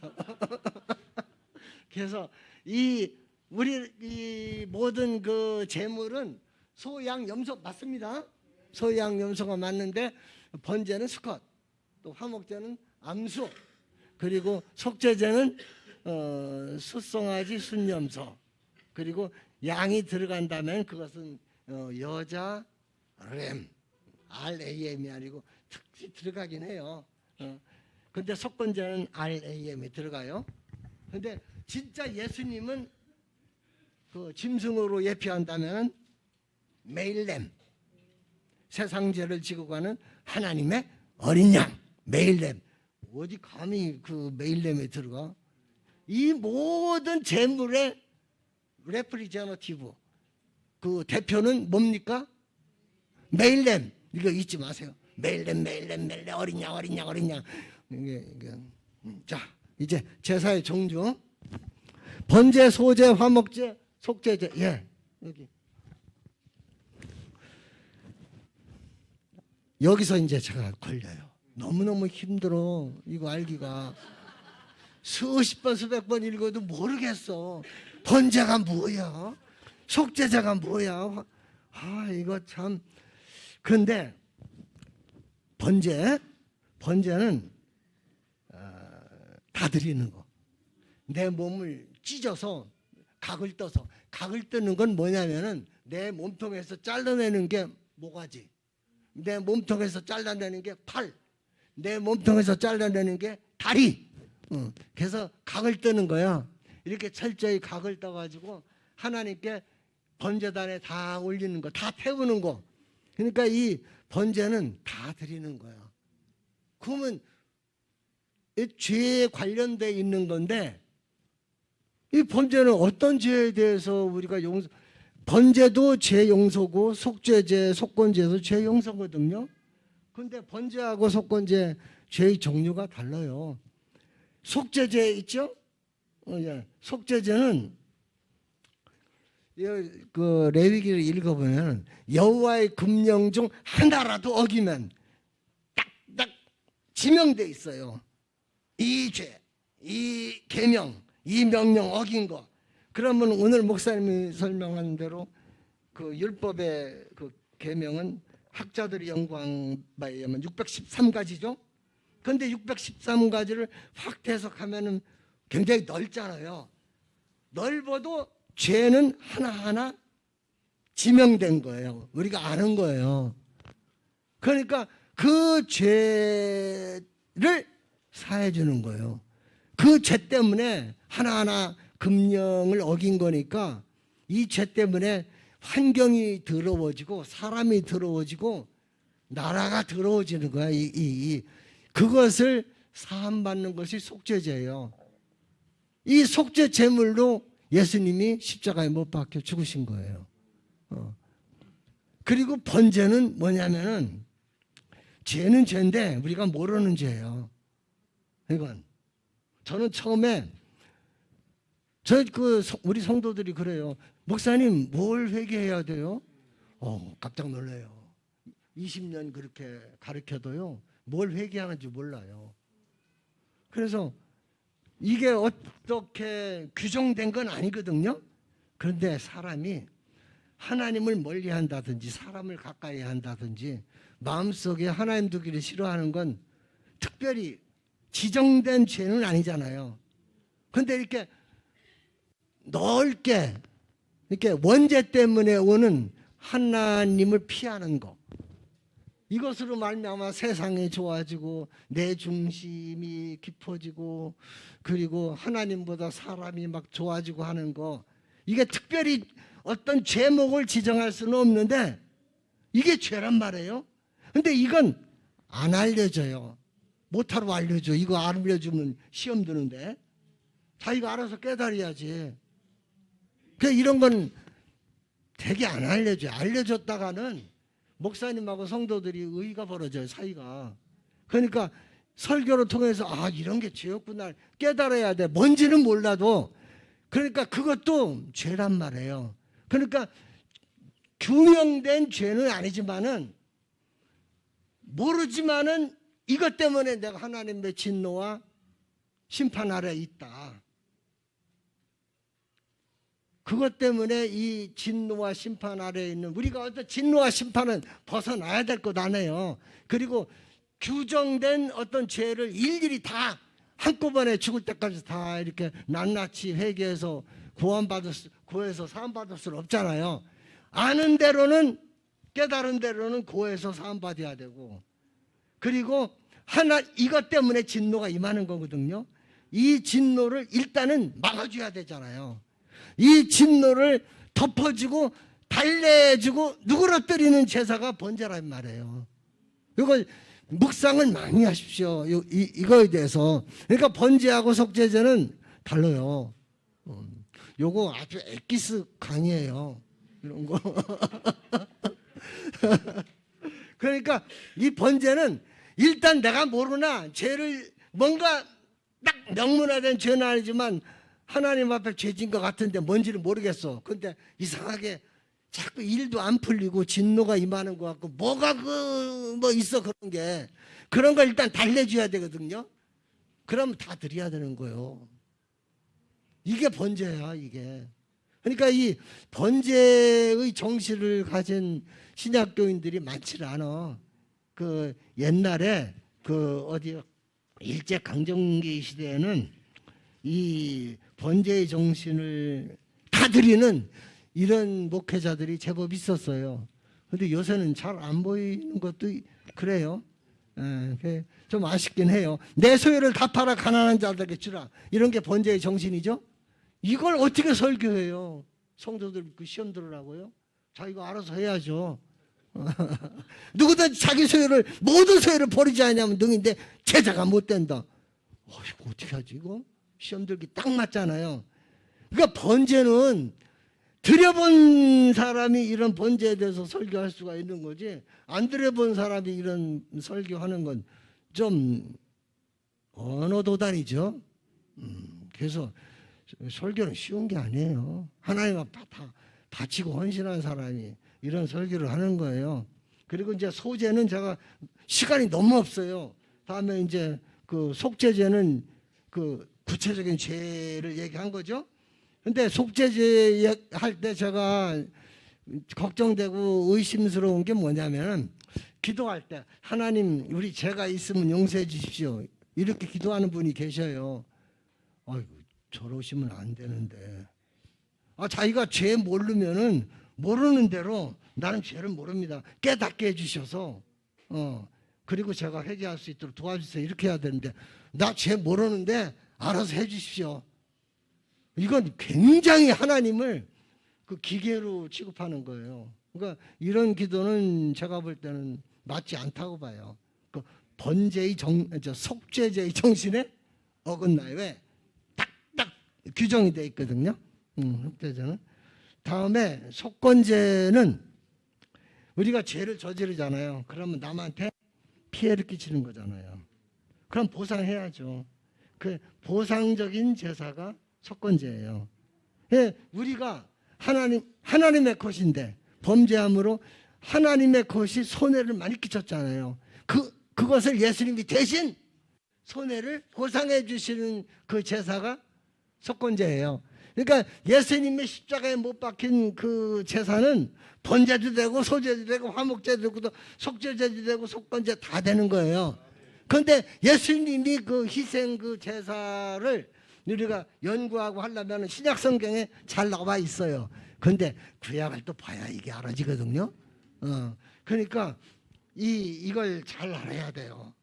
그래서 우리 이 모든 그 제물은 소, 양, 염소 맞습니다. 소, 양, 염소가 맞는데 번제는 수컷, 또 화목제는 암수, 그리고 속죄제는 숫송아지, 순염소, 그리고 양이 들어간다면 그것은 여자 램, RAM이 아니고 특히 들어가긴 해요. 근데 속건제는 RAM이 들어가요. 근데 진짜 예수님은 그 짐승으로 예표한다면 매일 램, 세상 죄를 지고 가는 하나님의 어린 양, 매일 램. 어디 감히 그 매일 램에 들어가? 이 모든 제물의 레프리제너티브 그 대표는 뭡니까? 매일 램. 이거 잊지 마세요. 매일 램, 매일 램, 매일 램, 어린 양, 어린 양, 어린 양. 이게. 자, 이제 제사의 종류. 번제, 소제, 화목제, 속죄제. 예, 여기 여기서 이제 제가 걸려요. 너무너무 힘들어. 이거 알기가. 수십 번 수백 번 읽어도 모르겠어. 번제가 뭐야? 속죄제가 뭐야? 아, 이거 참. 그런데 번제는 다 드리는 거. 내 몸을 찢어서 각을 떠서, 각을 뜨는 건 뭐냐면은 내 몸통에서 잘라내는 게 모가지, 내 몸통에서 잘라내는 게 팔, 내 몸통에서 잘라내는 게 다리. 그래서 각을 뜨는 거야. 이렇게 철저히 각을 떠가지고 하나님께 번제단에 다 올리는 거, 다 태우는 거. 그러니까 이 번제는 다 드리는 거야. 그러면 이 죄에 관련돼 있는 건데, 이 번제는 어떤 죄에 대해서 우리가 번제도 죄 용서고 속죄제, 속건제도 죄 용서거든요. 그런데 번제하고 속건제 죄의 종류가 달라요. 속죄제 있죠? 예. 속죄제는 그 레위기를 읽어보면 여호와의 금령 중 하나라도 어기면 딱딱 지명돼 있어요. 이 죄, 이 계명, 이 명령 어긴 거. 그러면 오늘 목사님이 설명한 대로 그 율법의 그 계명은 학자들이 연구한 바에 의하면 613가지죠. 그런데 613가지를 확 해석하면은 굉장히 넓잖아요. 넓어도 죄는 하나하나 지명된 거예요. 우리가 아는 거예요. 그러니까 그 죄를 사해 주는 거예요. 그 죄 때문에 하나하나 금령을 어긴 거니까 이 죄 때문에 환경이 더러워지고 사람이 더러워지고 나라가 더러워지는 거야. 그것을 사함받는 것이 속죄제예요. 이 속죄 제물로 예수님이 십자가에 못 박혀 죽으신 거예요. 그리고 번제는 뭐냐면은 죄는 죄인데 우리가 모르는 죄예요. 이건 저는 처음에 우리 성도들이 그래요. 목사님 뭘 회개해야 돼요? 깜짝 놀라요. 20년 그렇게 가르쳐도요 뭘 회개하는지 몰라요. 그래서 이게 어떻게 규정된 건 아니거든요. 그런데 사람이 하나님을 멀리 한다든지 사람을 가까이 한다든지 마음속에 하나님 두기를 싫어하는 건 특별히 지정된 죄는 아니잖아요. 그런데 이렇게 넓게 이렇게 원죄 때문에 오는 하나님을 피하는 거, 이것으로 말미암아 세상이 좋아지고 내 중심이 깊어지고 그리고 하나님보다 사람이 막 좋아지고 하는 거, 이게 특별히 어떤 제목을 지정할 수는 없는데 이게 죄란 말이에요. 근데 이건 안 알려져요. 못하러 알려줘. 이거 알려주면 시험 드는데 자기가 알아서 깨달아야지. 그러니까 이런 건 되게 안 알려줘요. 알려줬다가는 목사님하고 성도들이 의의가 벌어져요. 사이가. 그러니까 설교를 통해서 이런 게 죄였구나 깨달아야 돼. 뭔지는 몰라도. 그러니까 그것도 죄란 말이에요. 그러니까 규명된 죄는 아니지만은 모르지만은 이것 때문에 내가 하나님의 진노와 심판 아래에 있다. 그것 때문에 이 진노와 심판 아래에 있는 우리가 어떤 진노와 심판은 벗어나야 될 것 아니에요. 그리고 규정된 어떤 죄를 일일이 다 한꺼번에 죽을 때까지 다 이렇게 낱낱이 회개해서 구해서 사함받을 수는 없잖아요. 아는 대로는 깨달은 대로는 구해서 사함받아야 되고, 그리고 이것 때문에 진노가 임하는 거거든요. 이 진노를 일단은 막아줘야 되잖아요. 이 진노를 덮어주고 달래주고 누그러뜨리는 제사가 번제란 말이에요. 이거 묵상은 많이 하십시오. 이거에 대해서. 그러니까 번제하고 속죄제는 달라요. 요거 아주 엑기스 강의예요. 이런 거. 그러니까 이 번제는 일단 내가 모르나 죄를 뭔가 딱 명문화된 죄는 아니지만 하나님 앞에 죄진 것 같은데 뭔지는 모르겠어. 근데 이상하게 자꾸 일도 안 풀리고 진노가 임하는 것 같고 뭐가 뭐 있어 그런 걸 일단 달래줘야 되거든요. 그럼 다 드려야 되는 거예요. 이게 번제야 이게. 그러니까 이 번제의 정신을 가진 신약교인들이 많지는 않아. 그 옛날에 그 어디 일제 강점기 시대에는 이 번제의 정신을 다 드리는 이런 목회자들이 제법 있었어요. 근데 요새는 잘 안 보이는 것도 그래요. 좀 아쉽긴 해요. 내 소유를 다 팔아 가난한 자들에게 주라. 이런 게 번제의 정신이죠. 이걸 어떻게 설교해요? 성도들 그 시험 들으라고요? 자기가 알아서 해야죠. 누구든 자기 소유를 모든 소유를 버리지 않으면 능인데 제자가 못 된다. 이거 어떻게 하지 이거? 시험 들기 딱 맞잖아요. 그러니까 번제는 들여본 사람이 이런 번제에 대해서 설교할 수가 있는 거지 안 들여본 사람이 이런 설교하는 건 좀 언어 도단이죠. 그래서 설교는 쉬운 게 아니에요. 하나님 앞에 다 바치고 헌신한 사람이 이런 설교를 하는 거예요. 그리고 이제 소제는 제가 시간이 너무 없어요. 다음에 이제 그 속죄제는 그 구체적인 죄를 얘기한 거죠. 근데 속죄제 할 때 제가 걱정되고 의심스러운 게 뭐냐면 기도할 때 하나님 우리 죄가 있으면 용서해 주십시오. 이렇게 기도하는 분이 계셔요. 아이고 저러시면 안 되는데. 자기가 죄 모르면은 모르는 대로 나는 죄를 모릅니다. 깨닫게 해주셔서 그리고 제가 회개할 수 있도록 도와주세요. 이렇게 해야 되는데 나 죄 모르는데 알아서 해주십시오. 이건 굉장히 하나님을 그 기계로 취급하는 거예요. 그러니까 이런 기도는 제가 볼 때는 맞지 않다고 봐요. 그 번제의 속죄제의 정신에 어긋나요. 왜? 딱딱 규정이 돼 있거든요. 속죄제는. 다음에 속건제는 우리가 죄를 저지르잖아요. 그러면 남한테 피해를 끼치는 거잖아요. 그럼 보상해야죠. 그 보상적인 제사가 속건제예요. 우리가 하나님의 것인데 범죄함으로 하나님의 것이 손해를 많이 끼쳤잖아요. 그것을 예수님이 대신 손해를 보상해 주시는 그 제사가 속건제예요. 그러니까 예수님의 십자가에 못 박힌 그 제사는 번제도 되고 소제도 되고 화목제도 되고 속죄제도 되고 속건제 다 되는 거예요. 그런데 예수님이 그 희생 그 제사를 우리가 연구하고 하려면 신약 성경에 잘 나와 있어요. 그런데 구약을 또 봐야 이게 알아지거든요. 그러니까 이걸 잘 알아야 돼요.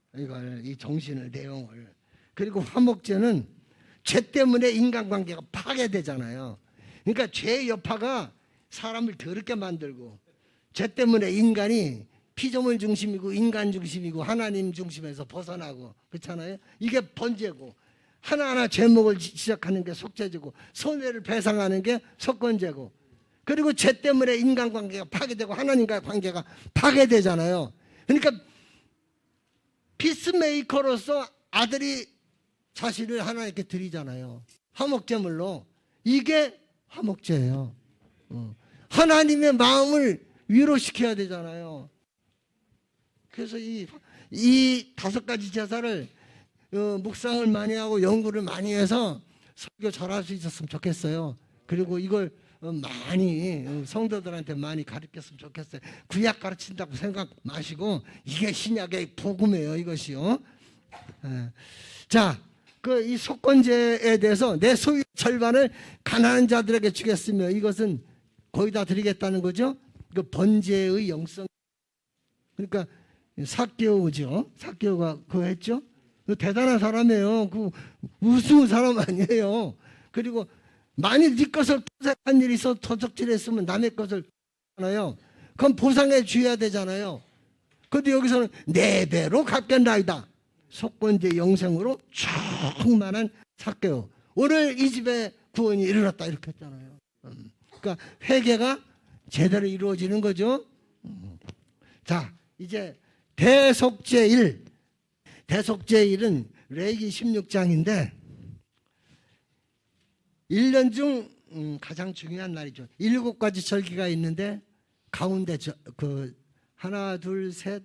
이 정신을 내용을. 그리고 화목제는 죄 때문에 인간관계가 파괴되잖아요. 그러니까 죄의 여파가 사람을 더럽게 만들고 죄 때문에 인간이 피조물 중심이고 인간 중심이고 하나님 중심에서 벗어나고 그렇잖아요. 이게 번제고 하나하나 제목을 시작하는 게 속죄제고 손해를 배상하는 게 속건제고 그리고 죄 때문에 인간관계가 파괴되고 하나님과의 관계가 파괴되잖아요. 그러니까 피스메이커로서 아들이 자신을 하나님께 드리잖아요. 화목제물로. 이게 화목제예요. 하나님의 마음을 위로시켜야 되잖아요. 그래서 이 5가지 제사를 묵상을 많이 하고 연구를 많이 해서 설교 잘할 수 있었으면 좋겠어요. 그리고 이걸 많이 성도들한테 많이 가르쳤으면 좋겠어요. 구약 가르친다고 생각 마시고 이게 신약의 복음이에요. 이것이요. 자, 이 속건제에 대해서 내 소유 절반을 가난한 자들에게 주겠으며 이것은 거의 다 드리겠다는 거죠. 그 번제의 영성. 그러니까 삭개오죠. 삭개오가 그거 했죠. 대단한 사람이에요. 그 우스운 사람 아니에요. 그리고 만일 네 것을 토색한 일이 있어 도적질했으면 남의 것을 하나요. 그럼 보상해 줘야 되잖아요. 그런데 여기서는 4배로 갚겠나이다. 속건제 영생으로 충만한 삭개오. 오늘 이 집에 구원이 이르렀다 이렇게 했잖아요. 그러니까 회개가 제대로 이루어지는 거죠. 자, 이제 대속죄일. 대속죄일은 레위기 16장인데 1년 중 가장 중요한 날이죠. 7가지 절기가 있는데 가운데 하나, 둘, 셋,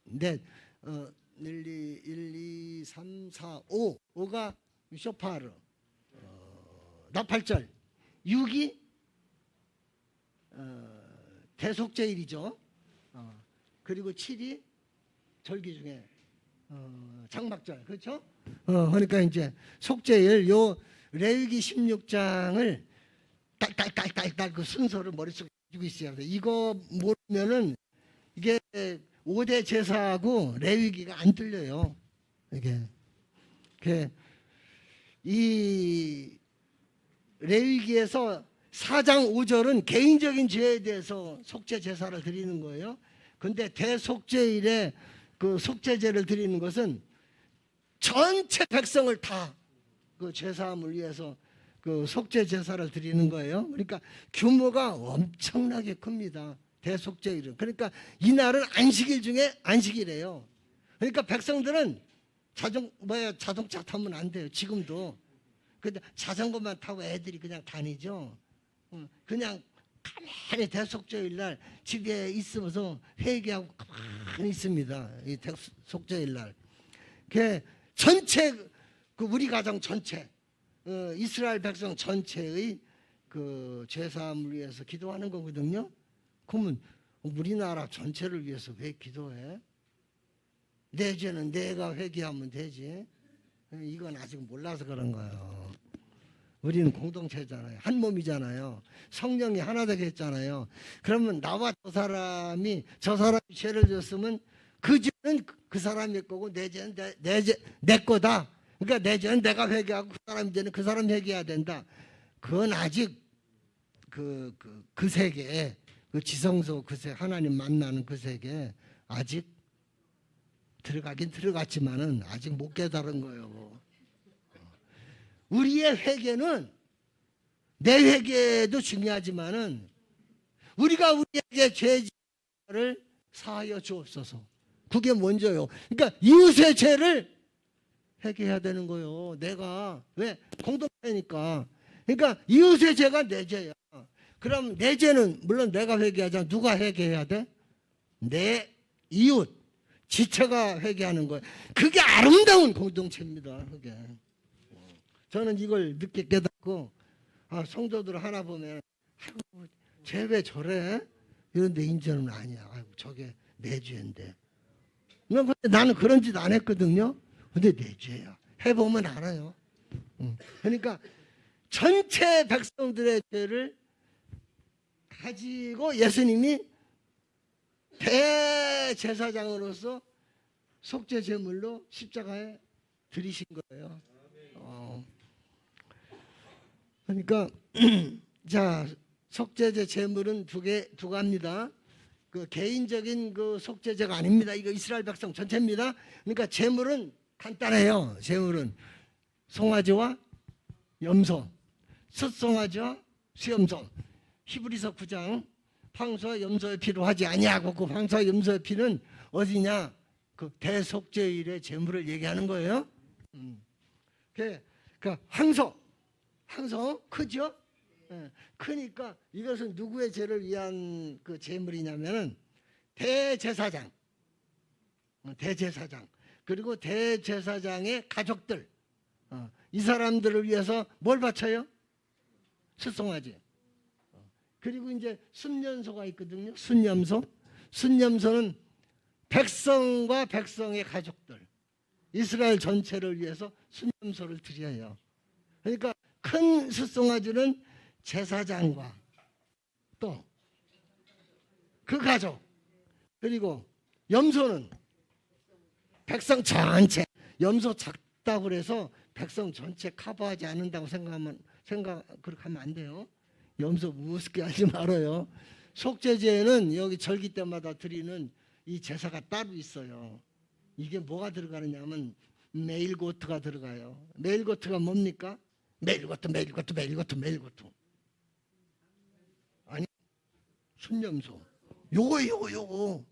넷, 1, 2, 3, 4, 5. 5가 쇼파르, 나팔절. 6이 대속죄일이죠. 그리고 7이 절기 중에 장막절. 그렇죠? 그러니까 이제 속죄일 요 레위기 16장을 딸딸딸딸딸 그 순서를 머릿속에 가지고 있어야 돼. 이거 모르면은 이게 5대 제사하고 레위기가 안 들려요. 이게 이 레위기에서 4장 5절은 개인적인 죄에 대해서 속죄 제사를 드리는 거예요. 근데 대속죄일에 그 속죄제를 드리는 것은 전체 백성을 다 그 죄사함을 위해서 그 속죄 제사를 드리는 거예요. 그러니까 규모가 엄청나게 큽니다. 대속죄일은. 그러니까 이날은 안식일 중에 안식이래요. 그러니까 백성들은 자동차 타면 안 돼요. 지금도. 근데 자전거만 타고 애들이 그냥 다니죠. 그냥 가만히 대속죄일 날 집에 있으면서 회개하고 가만히 있습니다. 이 대속죄일 날. 전체 우리 가정 전체 이스라엘 백성 전체의 그 죄사함을 위해서 기도하는 거거든요. 그러면 우리나라 전체를 위해서 왜 기도해? 내 죄는 내가 회개하면 되지. 이건 아직 몰라서 그런 거예요. 우리는 공동체잖아요. 한 몸이잖아요. 성령이 하나 되게 했잖아요. 그러면 나와 저 사람이 죄를 졌으면 그 죄는 그 사람의 거고 내 죄는 내 거다. 그러니까 내 죄는 내가 회개하고 그 사람 죄는 그 사람 회개해야 된다. 그건 아직 그 세계에 그 지성소 하나님 만나는 그 세계에 아직 들어가긴 들어갔지만은 아직 못 깨달은 거예요. 우리의 회개는 내 회개도 중요하지만은 우리가 우리에게 죄를 사하여 주옵소서. 그게 먼저요. 그러니까 이웃의 죄를 회개해야 되는 거예요. 내가 왜 공동체니까. 그러니까 이웃의 죄가 내 죄야. 그럼 내 죄는 물론 내가 회개하자. 누가 회개해야 돼? 내 이웃 지체가 회개하는 거예요. 그게 아름다운 공동체입니다. 그게. 저는 이걸 늦게 깨닫고 성도들 하나 보면 쟤 왜 저래? 이런데 인제는 아니야. 아이고, 저게 내 죄인데. 근데 나는 그런 짓 안 했거든요. 근데 내 죄야. 해보면 알아요. 그러니까 전체 백성들의 죄를 가지고 예수님이 대제사장으로서 속죄 제물로 십자가에 들이신 거예요. 그러니까 자, 속죄제 제물은 두 가지입니다. 그 개인적인 그 속죄제가 아닙니다. 이거 이스라엘 백성 전체입니다. 그러니까 제물은 간단해요. 제물은 송아지와 염소, 숫송아지와 수염소. 히브리서 9장 황소와 염소의 피로 하지 아니하고 그 황소와 염소의 피는 어디냐? 그 대속죄일의 제물을 얘기하는 거예요. 그 황소 크죠? 크니까 이것은 누구의 죄를 위한 그 제물이냐면은 대제사장 그리고 대제사장의 가족들 이 사람들을 위해서 뭘 바쳐요? 숫송아지. 그리고 이제 순년소가 있거든요. 순염소는 백성과 백성의 가족들 이스라엘 전체를 위해서 순염소를 드려요. 그러니까 큰 숫송아지는 제사장과 또 그 가족 그리고 염소는 백성 전체. 염소 작다고 해서 백성 전체 커버하지 않는다고 그렇게 하면 안 돼요. 염소 무섭게 하지 말아요. 속죄제에는 여기 절기 때마다 드리는 이 제사가 따로 있어요. 이게 뭐가 들어가느냐면 메일고트가 들어가요. 메일고트가 뭡니까? 메일고트. 아니, 순염소. 요거.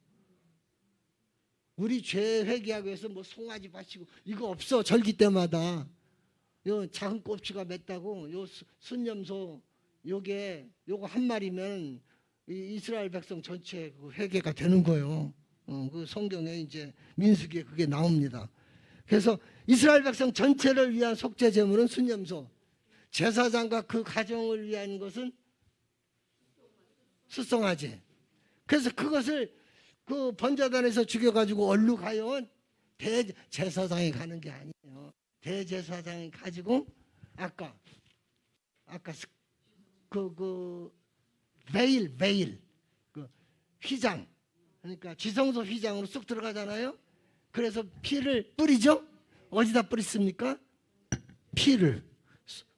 우리 죄 회개하기 위해서 뭐 송아지 바치고 이거 없어. 절기 때마다. 요 작은 꼽치가 맵다고 요 순염소 요거 한 말이면 이 이스라엘 백성 전체 그 회개가 되는 거예요. 그 성경에 이제 민수기에 그게 나옵니다. 그래서 이스라엘 백성 전체를 위한 속죄 제물은 순염소, 제사장과 그 가정을 위한 것은 숫송아지. 그래서 그것을 그 번제단에서 죽여가지고 얼루 가요. 대제사장이 가는 게 아니에요. 대제사장이 가지고 아까 베일 그 휘장, 그러니까 지성소 휘장으로 쑥 들어가잖아요. 그래서 피를 뿌리죠. 어디다 뿌렸습니까? 피를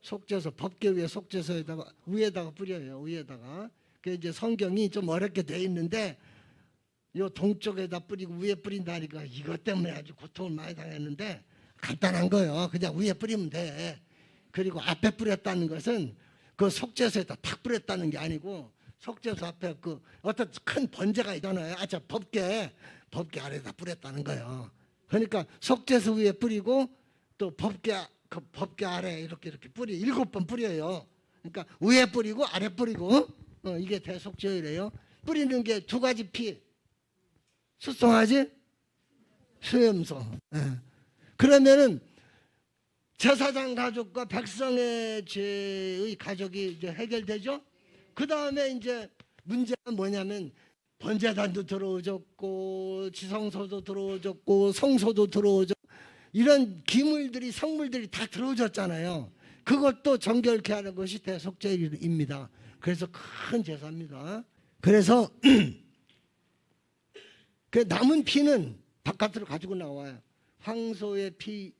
속죄소, 법궤 위에 속죄소에다가 위에다가 뿌려요. 위에다가. 그 이제 성경이 좀 어렵게 돼 있는데 요 동쪽에다 뿌리고 위에 뿌린다니까 이것 때문에 아주 고통을 많이 당했는데 간단한 거예요. 그냥 위에 뿌리면 돼. 그리고 앞에 뿌렸다는 것은 그 속죄소에다 탁 뿌렸다는 게 아니고 속죄소 앞에 그 어떤 큰 번제가 있잖아요. 법궤 아래다 뿌렸다는 거예요. 그러니까 속죄소 위에 뿌리고 또 법궤 아래 이렇게 뿌리 7번 뿌려요. 그러니까 위에 뿌리고 아래 뿌리고 이게 대속죄이래요. 뿌리는 게 2가지 피, 숫송아지, 수염소. 그러면은 제사장 가족과 백성의 죄의 가족이 이제 해결되죠. 그 다음에 이제 문제가 뭐냐면 번제단도 들어오졌고 지성소도 들어오졌고 성소도 들어오죠. 이런 기물들이 성물들이 다 들어오졌잖아요. 그것도 정결케 하는 것이 대속죄입니다. 그래서 큰 제사입니다. 그래서 그 남은 피는 바깥으로 가지고 나와요. 황소의 피,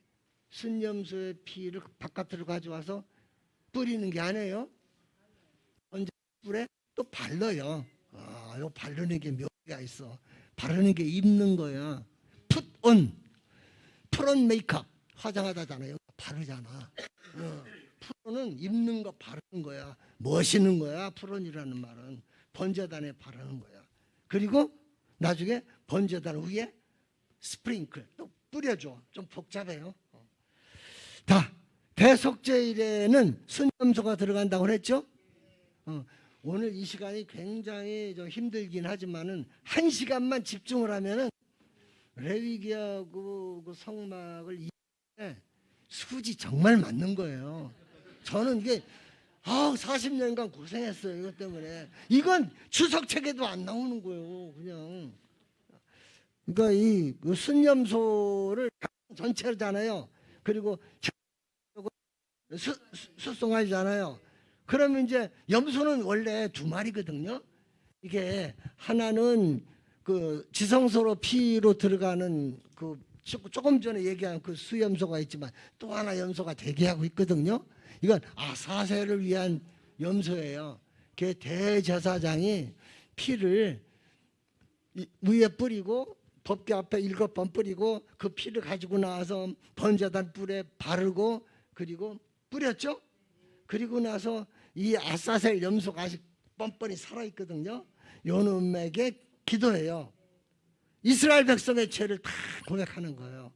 순염소의 피를 바깥으로 가져와서 뿌리는 게 아니에요. 언제 뿔에 또 바르요. 요 바르는 게 묘기가 있어. 바르는 게 입는 거야. 풋온 메이크업 화장하다잖아요. 바르잖아. 풋온은 입는 거 바르는 거야. 멋있는 거야. 풋온이라는 말은 번제단에 바르는 거야. 그리고 나중에 번제단 위에 스프링클 또 뿌려줘. 좀 복잡해요. 자, 대속죄일에는 순염소가 들어간다고 그랬죠? 오늘 이 시간이 굉장히 좀 힘들긴 하지만은 1시간만 집중을 하면은 레위기하고 그 성막을 이해 수지 정말 맞는 거예요. 저는 이게 40년간 고생했어요. 이것 때문에. 이건 추석책에도 안 나오는 거예요. 그냥. 그러니까 이 순염소를 전체잖아요. 그리고 숫송아지잖아요. 그러면 이제 염소는 원래 2마리거든요. 이게 하나는 그 지성소로 피로 들어가는 그 조금 전에 얘기한 그 수염소가 있지만 또 하나 염소가 대기하고 있거든요. 이건 아사세를 위한 염소예요. 그 대제사장이 피를 위에 뿌리고 법궤 앞에 7번 뿌리고 그 피를 가지고 나와서 번제단 뿔에 바르고 그리고 뿌렸죠. 그리고 나서 이 아사셀 염소가 아직 뻔뻔히 살아있거든요. 요놈에게 기도해요. 이스라엘 백성의 죄를 다 고백하는 거예요.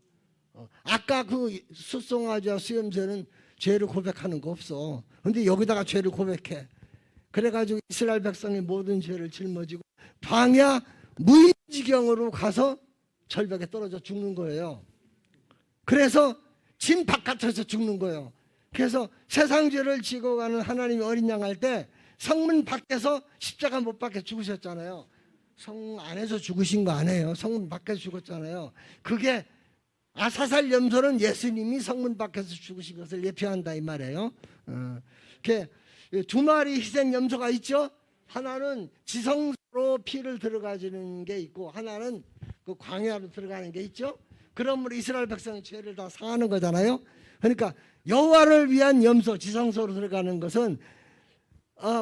아까 그 숫송아지와 수염소는 죄를 고백하는 거 없어. 근데 여기다가 죄를 고백해. 그래가지고 이스라엘 백성의 모든 죄를 짊어지고 광야 무인지경으로 가서 절벽에 떨어져 죽는 거예요. 그래서 진 바깥에서 죽는 거예요. 그래서 세상 죄를 지고 가는 하나님의 어린 양 할 때 성문 밖에서 십자가 못 박혀 죽으셨잖아요. 성 안에서 죽으신 거 아니에요. 성문 밖에서 죽었잖아요. 그게 아사살 염소는 예수님이 성문 밖에서 죽으신 것을 예표한다 이 말이에요. 2마리 희생 염소가 있죠. 하나는 지성소로 피를 들어가지는 게 있고 하나는 그 광야로 들어가는 게 있죠. 그러므로 이스라엘 백성의 죄를 다 상하는 거잖아요. 그러니까 여호와를 위한 염소 지성소로 들어가는 것은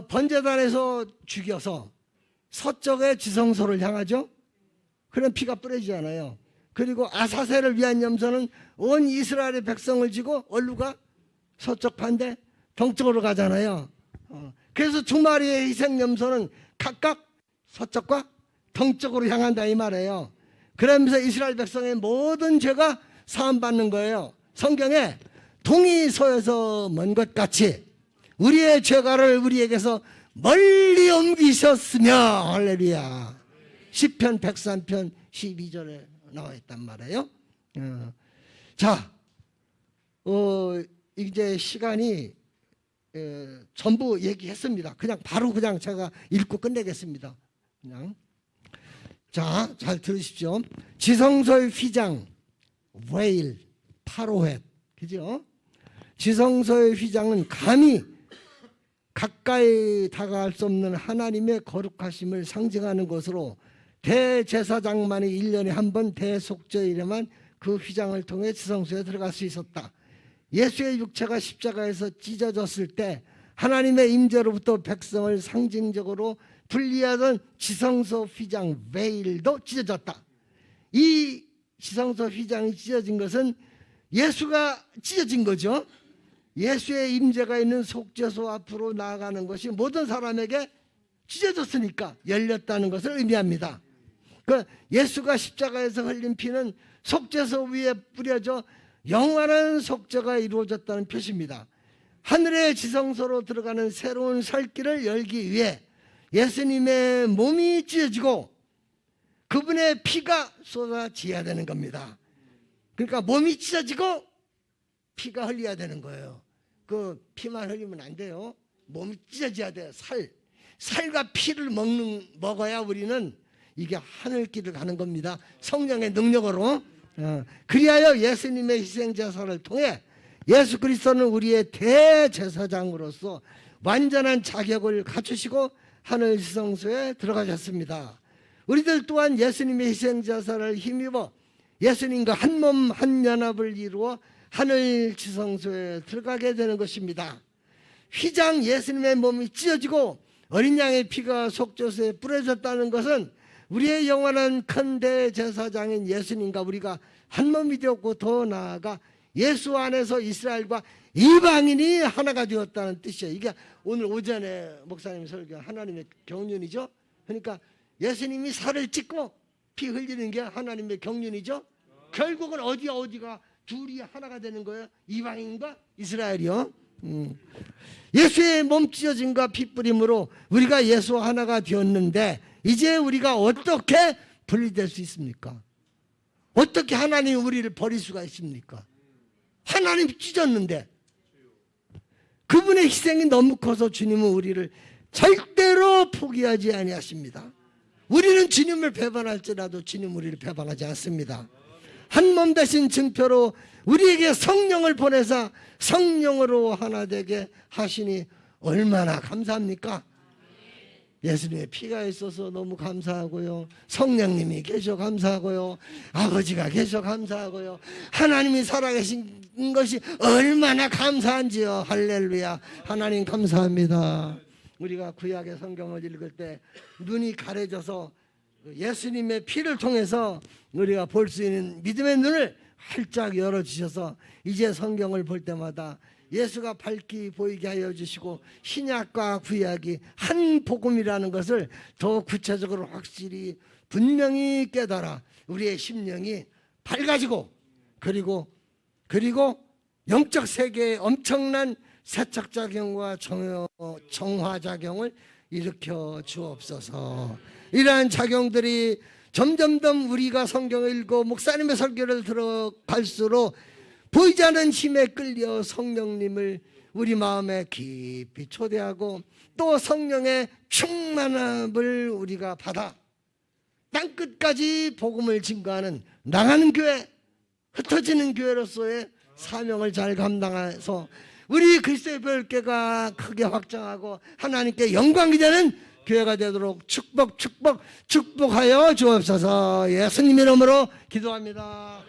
번제단에서 죽여서 서쪽의 지성소를 향하죠. 그럼 피가 뿌려지잖아요. 그리고 아사셀을 위한 염소는 온 이스라엘의 백성을 지고 얼루가 서쪽 반대 동쪽으로 가잖아요. 그래서 2마리의 희생 염소는 각각 서쪽과 동쪽으로 향한다 이 말이에요. 그러면서 이스라엘 백성의 모든 죄가 사함받는 거예요. 성경에 동이 서에서 먼 것 같이 우리의 죄가를 우리에게서 멀리 옮기셨으며, 할렐루야. 시편 103편 12절에 나와 있단 말이에요. 자, 이제 시간이 전부 얘기했습니다. 바로 제가 읽고 끝내겠습니다. 자, 잘 들으십시오. 지성소의 휘장, 웨일, 파로헷, 그죠? 지성소의 휘장은 감히 가까이 다가갈 수 없는 하나님의 거룩하심을 상징하는 것으로 대제사장만이 1년에 한 번 대속죄일에만 그 휘장을 통해 지성소에 들어갈 수 있었다. 예수의 육체가 십자가에서 찢어졌을 때 하나님의 임재로부터 백성을 상징적으로 분리하던 지성소 휘장 베일도 찢어졌다. 이 지성소 휘장이 찢어진 것은 예수가 찢어진 거죠. 예수의 임재가 있는 속죄소 앞으로 나아가는 것이 모든 사람에게 찢어졌으니까 열렸다는 것을 의미합니다. 예수가 십자가에서 흘린 피는 속죄소 위에 뿌려져 영원한 속죄가 이루어졌다는 표시입니다. 하늘의 지성소로 들어가는 새로운 살 길을 열기 위해 예수님의 몸이 찢어지고 그분의 피가 쏟아져야 되는 겁니다. 그러니까 몸이 찢어지고 피가 흘려야 되는 거예요. 그 피만 흘리면 안 돼요. 몸이 찢어져야 돼요. 살과 피를 먹어야 우리는 이게 하늘길을 가는 겁니다. 성령의 능력으로. 그리하여 예수님의 희생제사를 통해 예수 그리스도는 우리의 대제사장으로서 완전한 자격을 갖추시고 하늘 지성소에 들어가셨습니다. 우리들 또한 예수님의 희생제사를 힘입어 예수님과 한 몸 한 연합을 이루어 하늘 지성소에 들어가게 되는 것입니다. 휘장 예수님의 몸이 찢어지고 어린 양의 피가 속죄소에 뿌려졌다는 것은 우리의 영원한 큰 대제사장인 예수님과 우리가 한 몸이 되었고 더 나아가 예수 안에서 이스라엘과 이방인이 하나가 되었다는 뜻이에요. 이게 오늘 오전에 목사님 설교한 하나님의 경륜이죠. 그러니까 예수님이 살을 찢고 피 흘리는 게 하나님의 경륜이죠. 결국은 어디가 둘이 하나가 되는 거예요. 이방인과 이스라엘이요. 예수의 몸 찢어짐과 피 뿌림으로 우리가 예수와 하나가 되었는데 이제 우리가 어떻게 분리될 수 있습니까? 어떻게 하나님이 우리를 버릴 수가 있습니까? 하나님이 찢었는데 그분의 희생이 너무 커서 주님은 우리를 절대로 포기하지 아니하십니다. 우리는 주님을 배반할지라도 주님 우리를 배반하지 않습니다. 한 몸 되신 증표로 우리에게 성령을 보내사 성령으로 하나 되게 하시니 얼마나 감사합니까? 예수님의 피가 있어서 너무 감사하고요. 성령님이 계셔 감사하고요. 아버지가 계셔 감사하고요. 하나님이 살아계신 것이 얼마나 감사한지요. 할렐루야. 하나님 감사합니다. 우리가 구약의 성경을 읽을 때 눈이 가려져서 예수님의 피를 통해서 우리가 볼 수 있는 믿음의 눈을 활짝 열어주셔서 이제 성경을 볼 때마다 예수가 밝히 보이게 하여 주시고 신약과 구약이 한 복음이라는 것을 더 구체적으로 확실히 분명히 깨달아 우리의 심령이 밝아지고 그리고 영적 세계에 엄청난 세척작용과 정화작용을 일으켜 주옵소서. 이러한 작용들이 점점점 우리가 성경을 읽고 목사님의 설교를 들어갈수록 보이지 않는 힘에 끌려 성령님을 우리 마음에 깊이 초대하고 또 성령의 충만함을 우리가 받아 땅끝까지 복음을 증거하는 나가는 교회, 흩어지는 교회로서의 사명을 잘 감당해서 우리 그리스도의 별교가 크게 확장하고 하나님께 영광이 되는 교회가 되도록 축복하여 주옵소서. 예수님 이름으로 기도합니다.